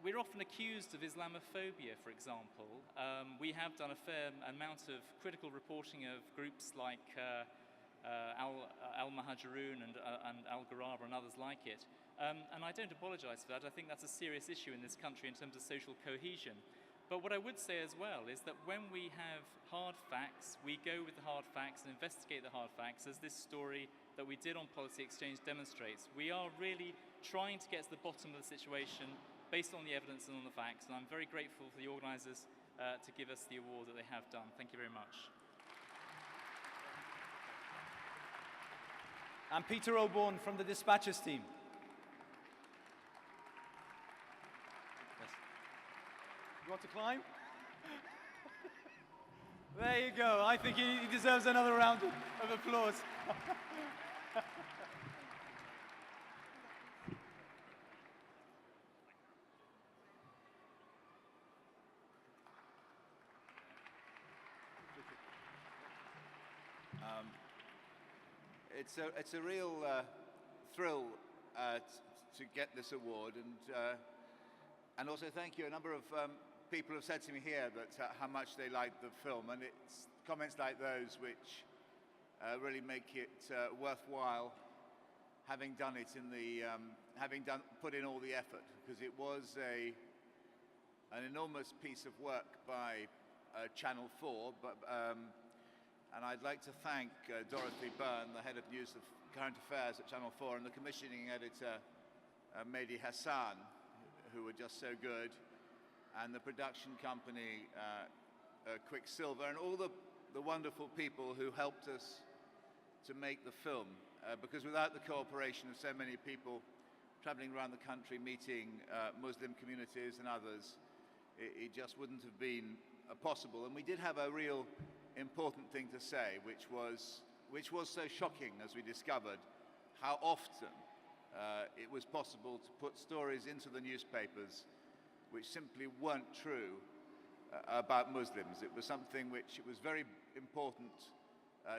we're often accused of Islamophobia, for example. We have done a fair amount of critical reporting of groups like Al-Muhajirun and Al-Gharaba and others like it. And I don't apologize for that. I think that's a serious issue in this country in terms of social cohesion. But what I would say as well is that when we have hard facts, we go with the hard facts and investigate the hard facts, as this story that we did on Policy Exchange demonstrates. We are really trying to get to the bottom of the situation based on the evidence and on the facts. And I'm very grateful for the organisers to give us the award that they have done. Thank you very much. And Peter O'Bourne from the Dispatches team. Yes. You want to climb? There you go. I think he deserves another round of applause. It's a real thrill to get this award, and also thank you. A number of people have said to me here that how much they liked the film, and it's comments like those which really make it worthwhile having done it in the put in all the effort, because it was an enormous piece of work by Channel 4, but. And I'd like to thank Dorothy Byrne, the head of News of Current Affairs at Channel 4, and the commissioning editor, Mehdi Hassan, who were just so good, and the production company, Quicksilver, and all the wonderful people who helped us to make the film. Because without the cooperation of so many people traveling around the country, meeting Muslim communities and others, it just wouldn't have been possible. And we did have a real important thing to say, which was so shocking, as we discovered, how often it was possible to put stories into the newspapers which simply weren't true about Muslims. It was something which it was very important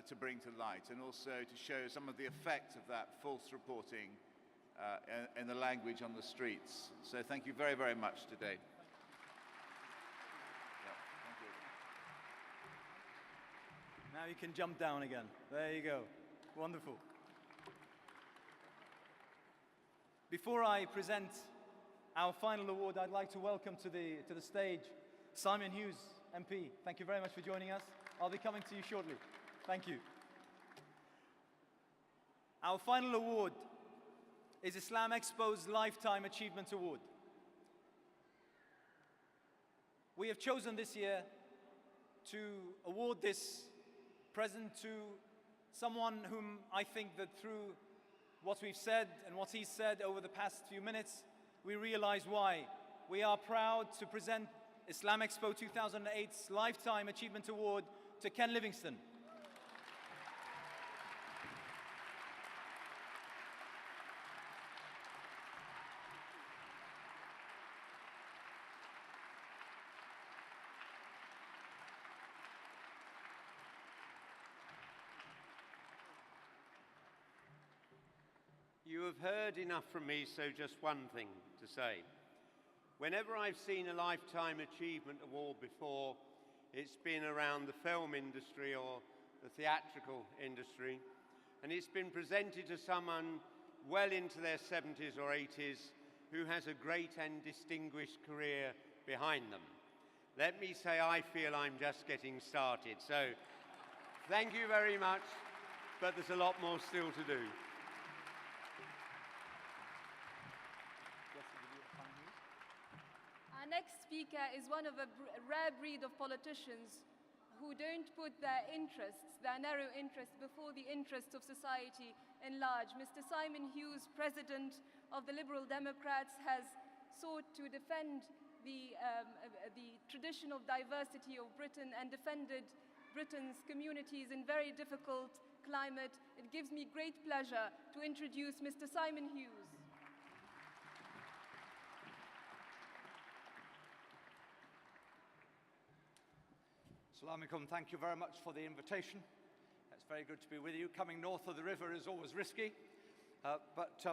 to bring to light, and also to show some of the effect of that false reporting in the language on the streets. So thank you very, very much today. Now you can jump down again. There you go. Wonderful. Before I present our final award, I'd like to welcome to the stage Simon Hughes, MP. Thank you very much for joining us. I'll be coming to you shortly. Thank you. Our final award is IslamEpo's Lifetime Achievement Award. We have chosen this year to award this present to someone whom I think that through what we've said and what he's said over the past few minutes, we realize why. We are proud to present IslamEpo 2008's Lifetime Achievement Award to Ken Livingstone. You have heard enough from me, so just one thing to say. Whenever I've seen a Lifetime Achievement Award before, it's been around the film industry or the theatrical industry, and it's been presented to someone well into their 70s or 80s who has a great and distinguished career behind them. Let me say I feel I'm just getting started. So thank you very much, but there's a lot more still to do. next speaker is one of a rare breed of politicians who don't put their interests, their narrow interests, before the interests of society in large. Mr. Simon Hughes, President of the Liberal Democrats, has sought to defend the tradition of diversity of Britain and defended Britain's communities in very difficult climate. It gives me great pleasure to introduce Mr. Simon Hughes. IslamEpo, thank you very much for the invitation. It's very good to be with you. Coming north of the river is always risky, but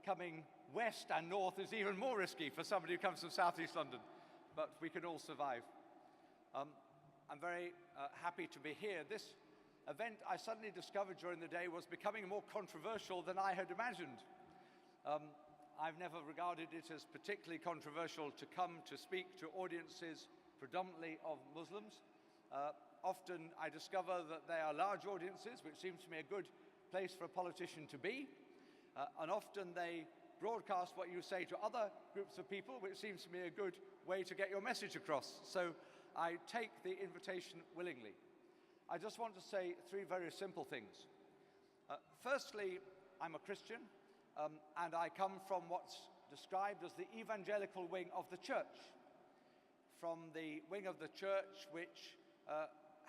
coming west and north is even more risky for somebody who comes from southeast London, but we can all survive. I'm very happy to be here. This event, I suddenly discovered during the day, was becoming more controversial than I had imagined. I've never regarded it as particularly controversial to come to speak to audiences predominantly of Muslims. Often I discover that they are large audiences, which seems to me a good place for a politician to be. And often they broadcast what you say to other groups of people, which seems to me a good way to get your message across. So I take the invitation willingly. I just want to say three very simple things. Firstly, I'm a Christian, and I come from what's described as the evangelical wing of the church. From the wing of the church which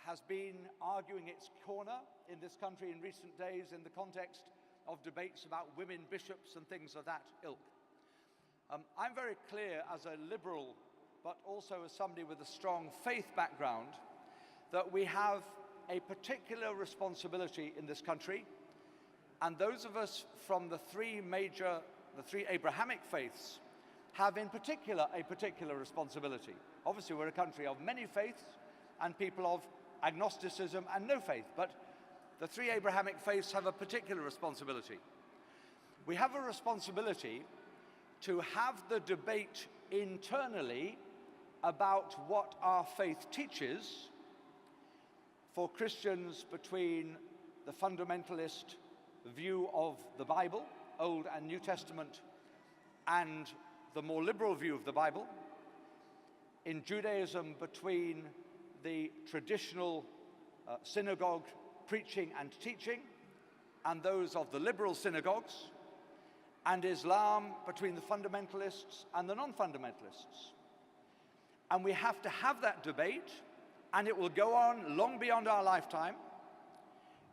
has been arguing its corner in this country in recent days in the context of debates about women bishops and things of that ilk. I'm very clear as a liberal, but also as somebody with a strong faith background, that we have a particular responsibility in this country, and those of us from the three Abrahamic faiths have in particular a particular responsibility. Obviously, we're a country of many faiths and people of agnosticism and no faith, but the three Abrahamic faiths have a particular responsibility. We have a responsibility to have the debate internally about what our faith teaches for Christians between the fundamentalist view of the Bible, Old and New Testament, and the more liberal view of the Bible, in Judaism between the traditional synagogue preaching and teaching and those of the liberal synagogues, and Islam between the fundamentalists and the non-fundamentalists. And we have to have that debate, and it will go on long beyond our lifetime,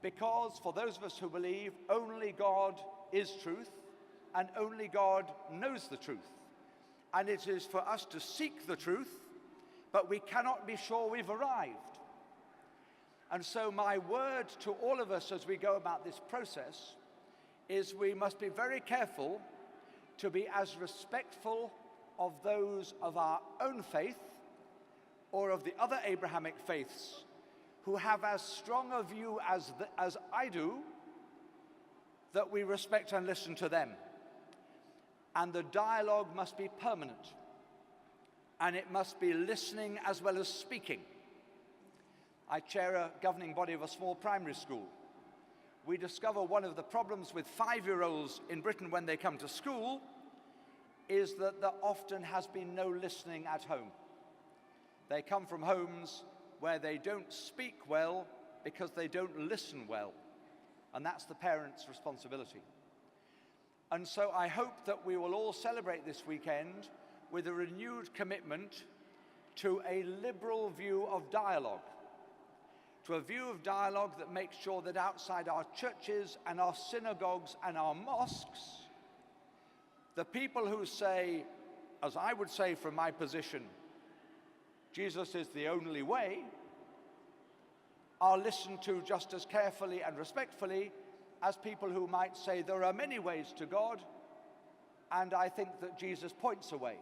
because for those of us who believe only God is truth and only God knows the truth, and it is for us to seek the truth, but we cannot be sure we've arrived. And so my word to all of us as we go about this process is we must be very careful to be as respectful of those of our own faith or of the other Abrahamic faiths who have as strong a view as I do, that we respect and listen to them. And the dialogue must be permanent, and it must be listening as well as speaking. I chair a governing body of a small primary school. We discover one of the problems with 5-year-olds in Britain when they come to school is that there often has been no listening at home. They come from homes where they don't speak well because they don't listen well, and that's the parents' responsibility. And so I hope that we will all celebrate this weekend with a renewed commitment to a liberal view of dialogue, to a view of dialogue that makes sure that outside our churches and our synagogues and our mosques, the people who say, as I would say from my position, Jesus is the only way, are listened to just as carefully and respectfully as people who might say there are many ways to God, and I think that Jesus points a way.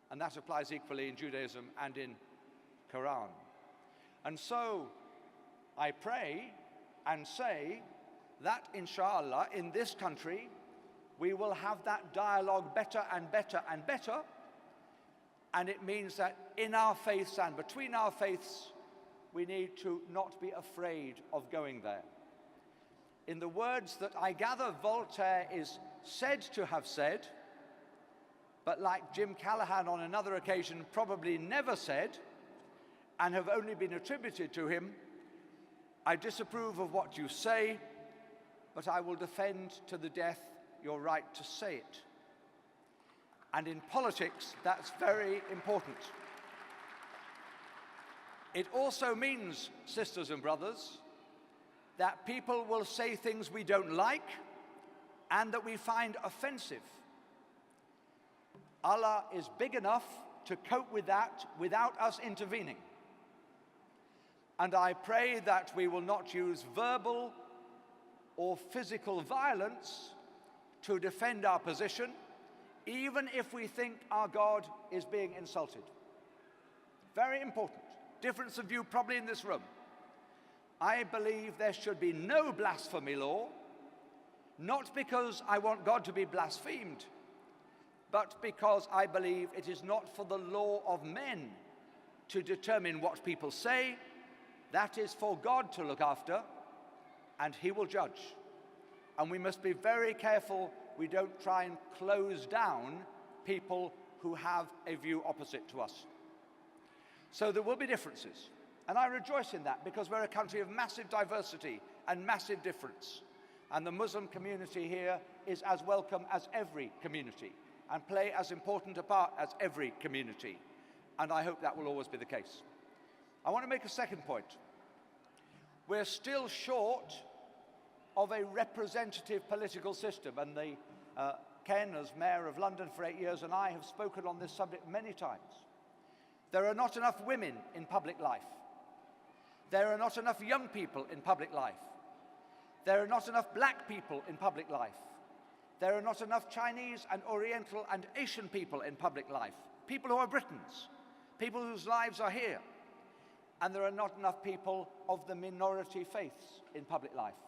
And that applies equally in Judaism and in Quran. And so I pray and say that, inshallah, in this country, we will have that dialogue better and better and better. And it means that in our faiths and between our faiths, we need to not be afraid of going there. In the words that I gather Voltaire is said to have said, but like Jim Callahan on another occasion probably never said, and have only been attributed to him, I disapprove of what you say, but I will defend to the death your right to say it. And in politics, that's very important. It also means, sisters and brothers, that people will say things we don't like and that we find offensive. Allah is big enough to cope with that without us intervening. And I pray that we will not use verbal or physical violence to defend our position, even if we think our God is being insulted. Very important. Difference of view probably in this room. I believe there should be no blasphemy law, not because I want God to be blasphemed, but because I believe it is not for the law of men to determine what people say. That is for God to look after, and He will judge. And we must be very careful we don't try and close down people who have a view opposite to us. So there will be differences, and I rejoice in that because we're a country of massive diversity and massive difference. And the Muslim community here is as welcome as every community and play as important a part as every community. And I hope that will always be the case. I want to make a second point. We're still short of a representative political system, and Ken, as Mayor of London for 8 years, and I have spoken on this subject many times. There are not enough women in public life. There are not enough young people in public life. There are not enough black people in public life. There are not enough Chinese and Oriental and Asian people in public life. People who are Britons, people whose lives are here. And there are not enough people of the minority faiths in public life.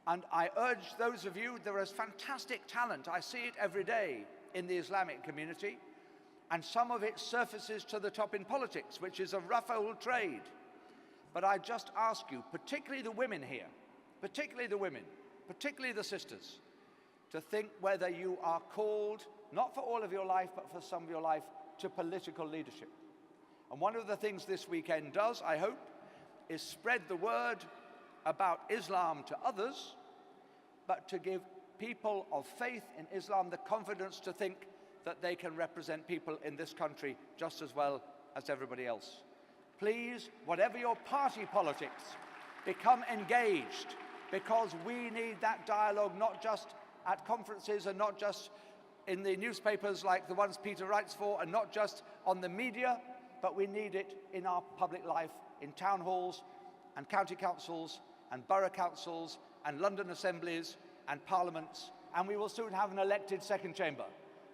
And I urge those of you, there is fantastic talent, I see it every day in the Islamic community, and some of it surfaces to the top in politics, which is a rough old trade. But I just ask you, particularly the women here, particularly the women, particularly the sisters, to think whether you are called, not for all of your life, but for some of your life, to political leadership. And one of the things this weekend does, I hope, is spread the word about Islam to others, but to give people of faith in Islam the confidence to think that they can represent people in this country just as well as everybody else. Please, whatever your party politics, become engaged, because we need that dialogue not just at conferences and not just in the newspapers like the ones Peter writes for, and not just on the media, but we need it in our public life, in town halls and county councils and borough councils and London assemblies and parliaments, and we will soon have an elected second chamber.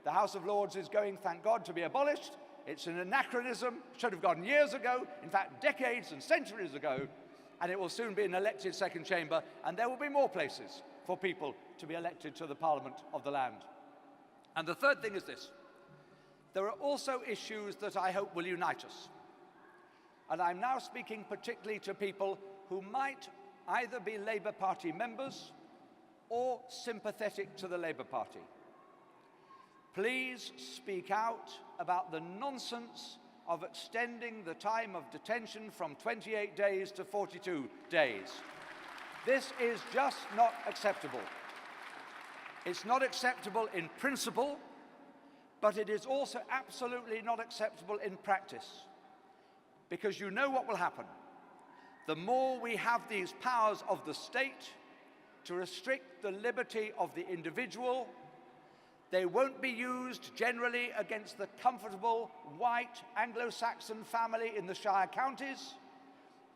The House of Lords is going, thank God, to be abolished. It's an anachronism, should have gone years ago, in fact decades and centuries ago, and it will soon be an elected second chamber, and there will be more places for people to be elected to the Parliament of the land. And the third thing is this. There are also issues that I hope will unite us. And I'm now speaking particularly to people who might either be Labour Party members or sympathetic to the Labour Party. Please speak out about the nonsense of extending the time of detention from 28 days to 42 days. This is just not acceptable. It's not acceptable in principle, but it is also absolutely not acceptable in practice. Because you know what will happen. The more we have these powers of the state to restrict the liberty of the individual, they won't be used generally against the comfortable white Anglo-Saxon family in the Shire counties.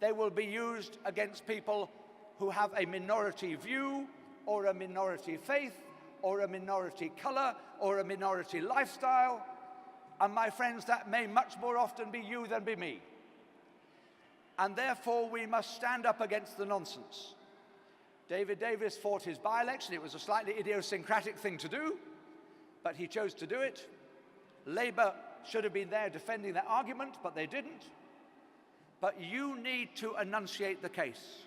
They will be used against people who have a minority view or a minority faith or a minority colour or a minority lifestyle. And my friends, that may much more often be you than be me. And therefore we must stand up against the nonsense. David Davis fought his by-election. It was a slightly idiosyncratic thing to do, but he chose to do it. Labour should have been there defending their argument, but they didn't. But you need to enunciate the case.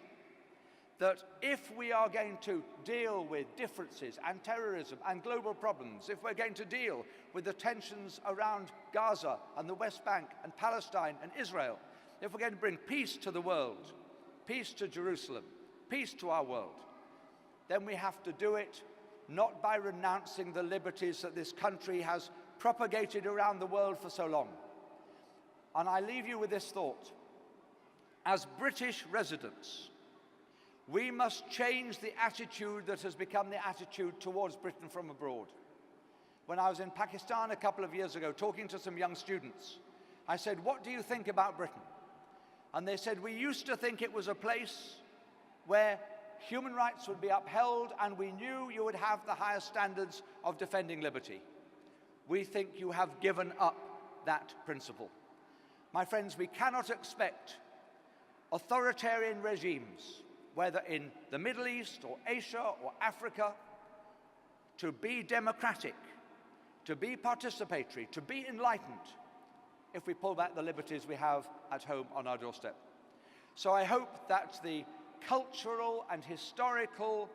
that if we are going to deal with differences and terrorism and global problems, if we're going to deal with the tensions around Gaza and the West Bank and Palestine and Israel, if we're going to bring peace to the world, peace to Jerusalem, peace to our world, then we have to do it not by renouncing the liberties that this country has propagated around the world for so long. And I leave you with this thought. As British residents, we must change the attitude that has become the attitude towards Britain from abroad. When I was in Pakistan a couple of years ago talking to some young students, I said, "What do you think about Britain?" And they said, "We used to think it was a place where human rights would be upheld and we knew you would have the highest standards of defending liberty. We think you have given up that principle." My friends, we cannot expect authoritarian regimes, whether in the Middle East or Asia or Africa, to be democratic, to be participatory, to be enlightened, if we pull back the liberties we have at home on our doorstep. So I hope that the cultural and historical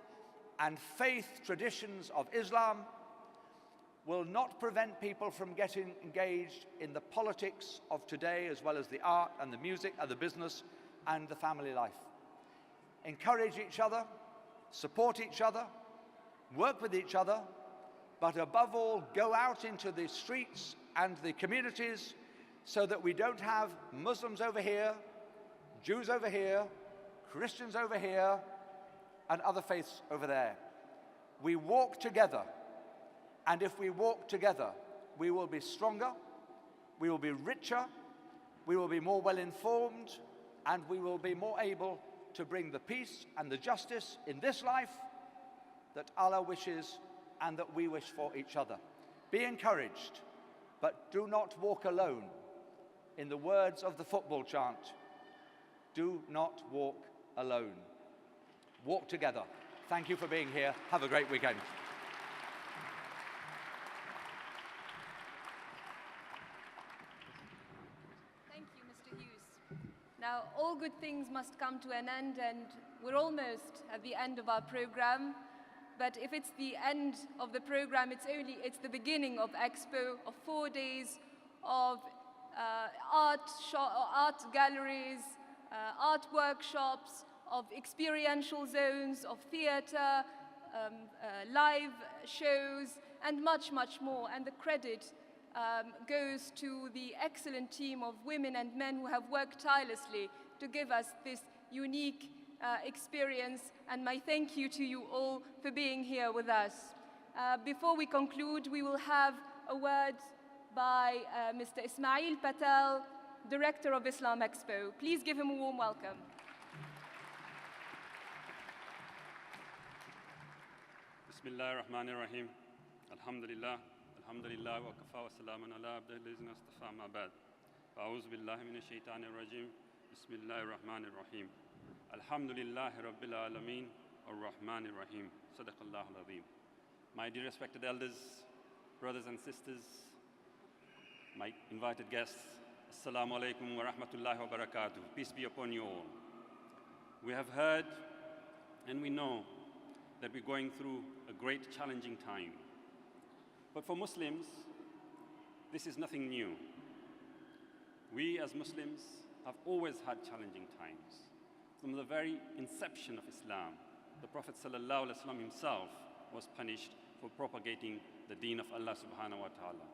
and faith traditions of Islam will not prevent people from getting engaged in the politics of today, as well as the art and the music and the business and the family life. Encourage each other, support each other, work with each other, but above all, go out into the streets and the communities so that we don't have Muslims over here, Jews over here, Christians over here, and other faiths over there. We walk together, and if we walk together, we will be stronger, we will be richer, we will be more well-informed, and we will be more able to bring the peace and the justice in this life that Allah wishes and that we wish for each other. Be encouraged, but do not walk alone. In the words of the football chant, do not walk alone. Walk together. Thank you for being here. Have a great weekend. Thank you, Mr. Hughes. Now, all good things must come to an end, and we're almost at the end of our program. But if it's the end of the program, it's the beginning of Expo, of 4 days of art galleries, art workshops, of experiential zones, of theater, live shows, and much, much more. And the credit goes to the excellent team of women and men who have worked tirelessly to give us this unique experience, and my thank you to you all for being here with us. Before we conclude, we will have a word by Mr. Ismail Patel, Director of IslamEpo. Please give him a warm welcome. Bismillah ar-Rahman ar-Rahim. Alhamdulillah. Alhamdulillah wa kafa wa salaman ala abdihi allazina istafa ma ba'd. A'udhu billahi minash shaitanir rajim. Bismillah ar-Rahman ar-Rahim. Alhamdulillah Rabbil Alameen Ar-Rahman Ar-Rahim. Sadaqallahu al-Azim. My dear respected elders, brothers and sisters, my invited guests, Assalamu alaikum wa rahmatullahi wa barakatuh. Peace be upon you all. We have heard and we know that we're going through a great challenging time. But for Muslims, this is nothing new. We as Muslims have always had challenging times. From the very inception of Islam, the Prophet ﷺ himself was punished for propagating the deen of Allah subhanahu wa ta'ala.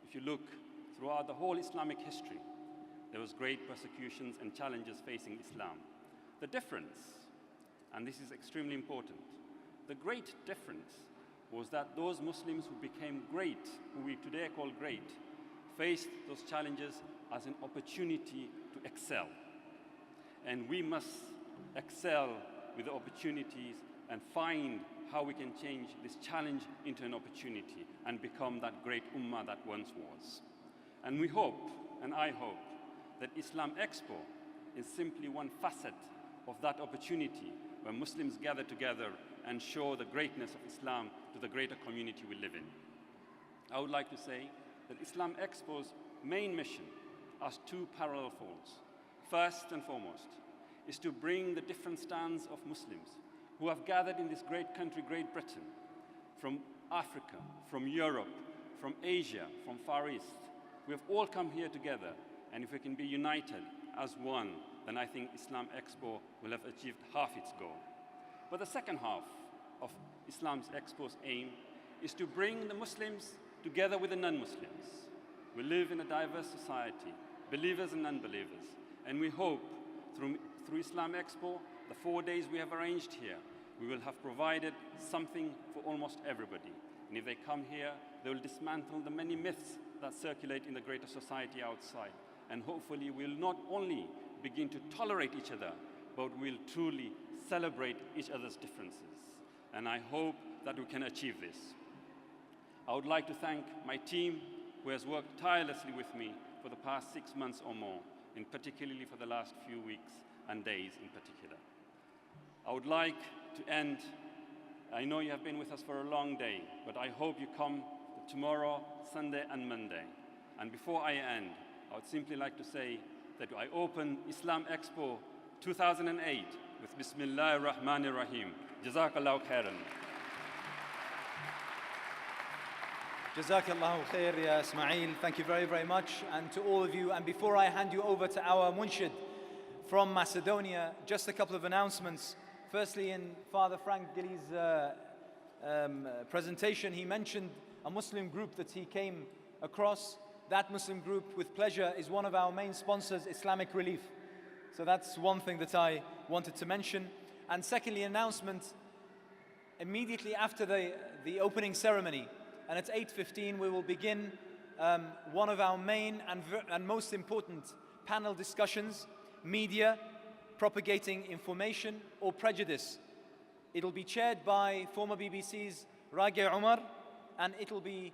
If you look throughout the whole Islamic history, there was great persecutions and challenges facing Islam. The difference, and this is extremely important, the great difference was that those Muslims who became great, who we today call great, faced those challenges as an opportunity to excel. And we must excel with the opportunities and find how we can change this challenge into an opportunity and become that great ummah that once was. And we hope, and I hope, that IslamEpo is simply one facet of that opportunity where Muslims gather together and show the greatness of Islam to the greater community we live in. I would like to say that IslamEpo's main mission has two parallel folds. First and foremost, is to bring the different stands of Muslims who have gathered in this great country, Great Britain, from Africa, from Europe, from Asia, from Far East. We have all come here together, and if we can be united as one, then I think IslamEpo will have achieved half its goal. But the second half of IslamEpo's aim is to bring the Muslims together with the non-Muslims. We live in a diverse society, believers and unbelievers, and we hope through IslamEpo, the 4 days we have arranged here, we will have provided something for almost everybody. And if they come here, they will dismantle the many myths that circulate in the greater society outside. And hopefully we'll not only begin to tolerate each other, but we'll truly celebrate each other's differences. And I hope that we can achieve this. I would like to thank my team who has worked tirelessly with me for the past 6 months or more, and particularly for the last few weeks and days in particular. I would like to end, I know you have been with us for a long day, but I hope you come tomorrow, Sunday and Monday. And before I end, I would simply like to say that I open IslamEpo 2008 with Bismillahir Rahmanir Rahim. Jazakallahu khairan. Jazakallahu khair, ya Ismail. Thank you very, very much. And to all of you, and before I hand you over to our Munshid from Macedonia, just a couple of announcements. Firstly, in Father Frank Gilly's presentation, he mentioned a Muslim group that he came across. That Muslim group, with pleasure, is one of our main sponsors, Islamic Relief. So that's one thing that I wanted to mention. And secondly, announcement, immediately after the opening ceremony, and at 8:15 we will begin one of our main and most important panel discussions, media propagating information or prejudice. It'll be chaired by former BBC's Raghi Umar, and it'll be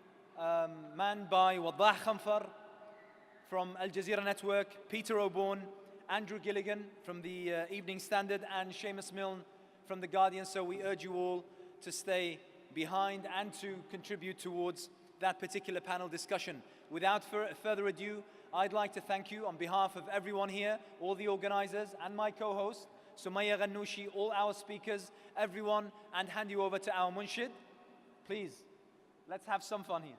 manned by Waddah Khamfar from Al Jazeera Network, Peter O'Bourne, Andrew Gilligan from the Evening Standard, and Seamus Milne from The Guardian. So we urge you all to stay behind and to contribute towards that particular panel discussion. Without further ado, I'd like to thank you on behalf of everyone here, all the organizers and my co-host, Sumaya Ghanoushi, all our speakers, everyone, and hand you over to our Munshid. Please, let's have some fun here.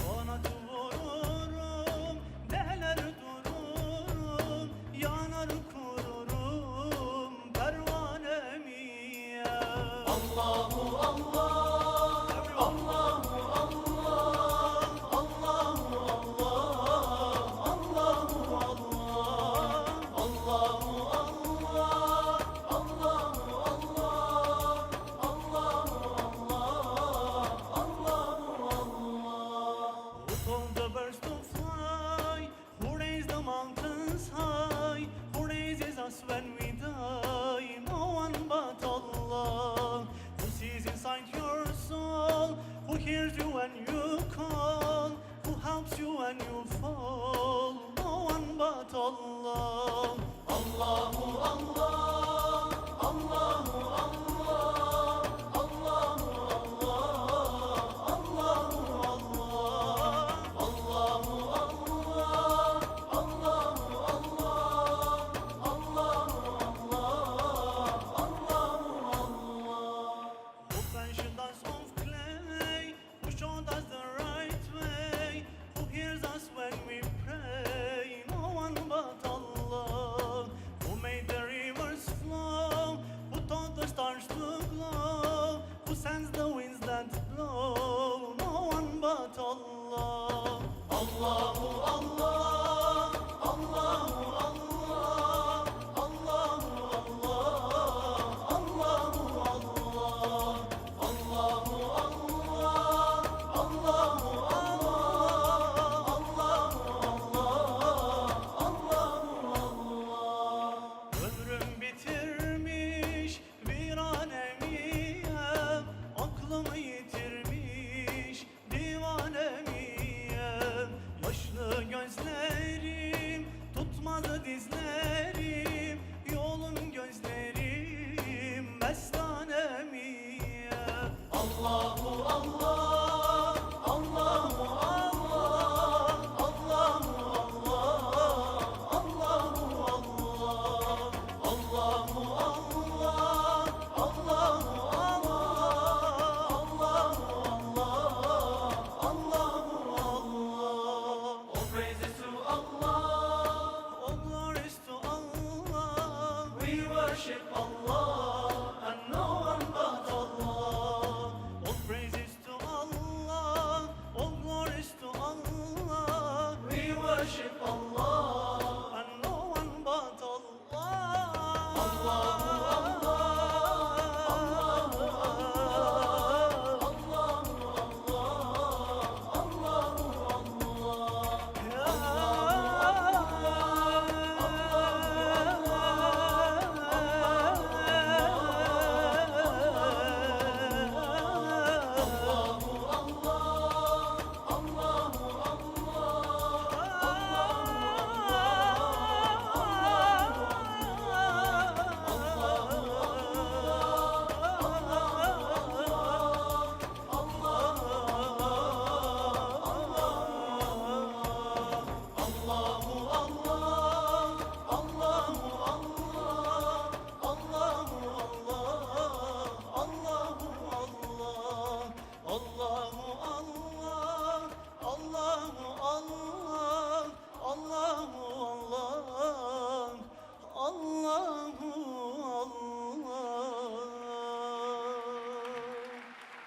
Ona tu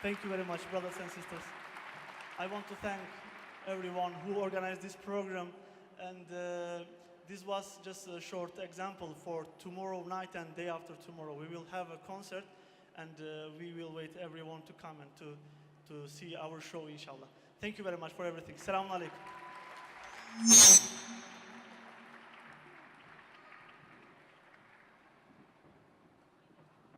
Thank you very much, brothers and sisters. I want to thank everyone who organized this program, and this was just a short example for tomorrow night and day after tomorrow. We will have a concert, and we will wait everyone to come and to see our show, inshallah. Thank you very much for everything. Assalamu alaikum.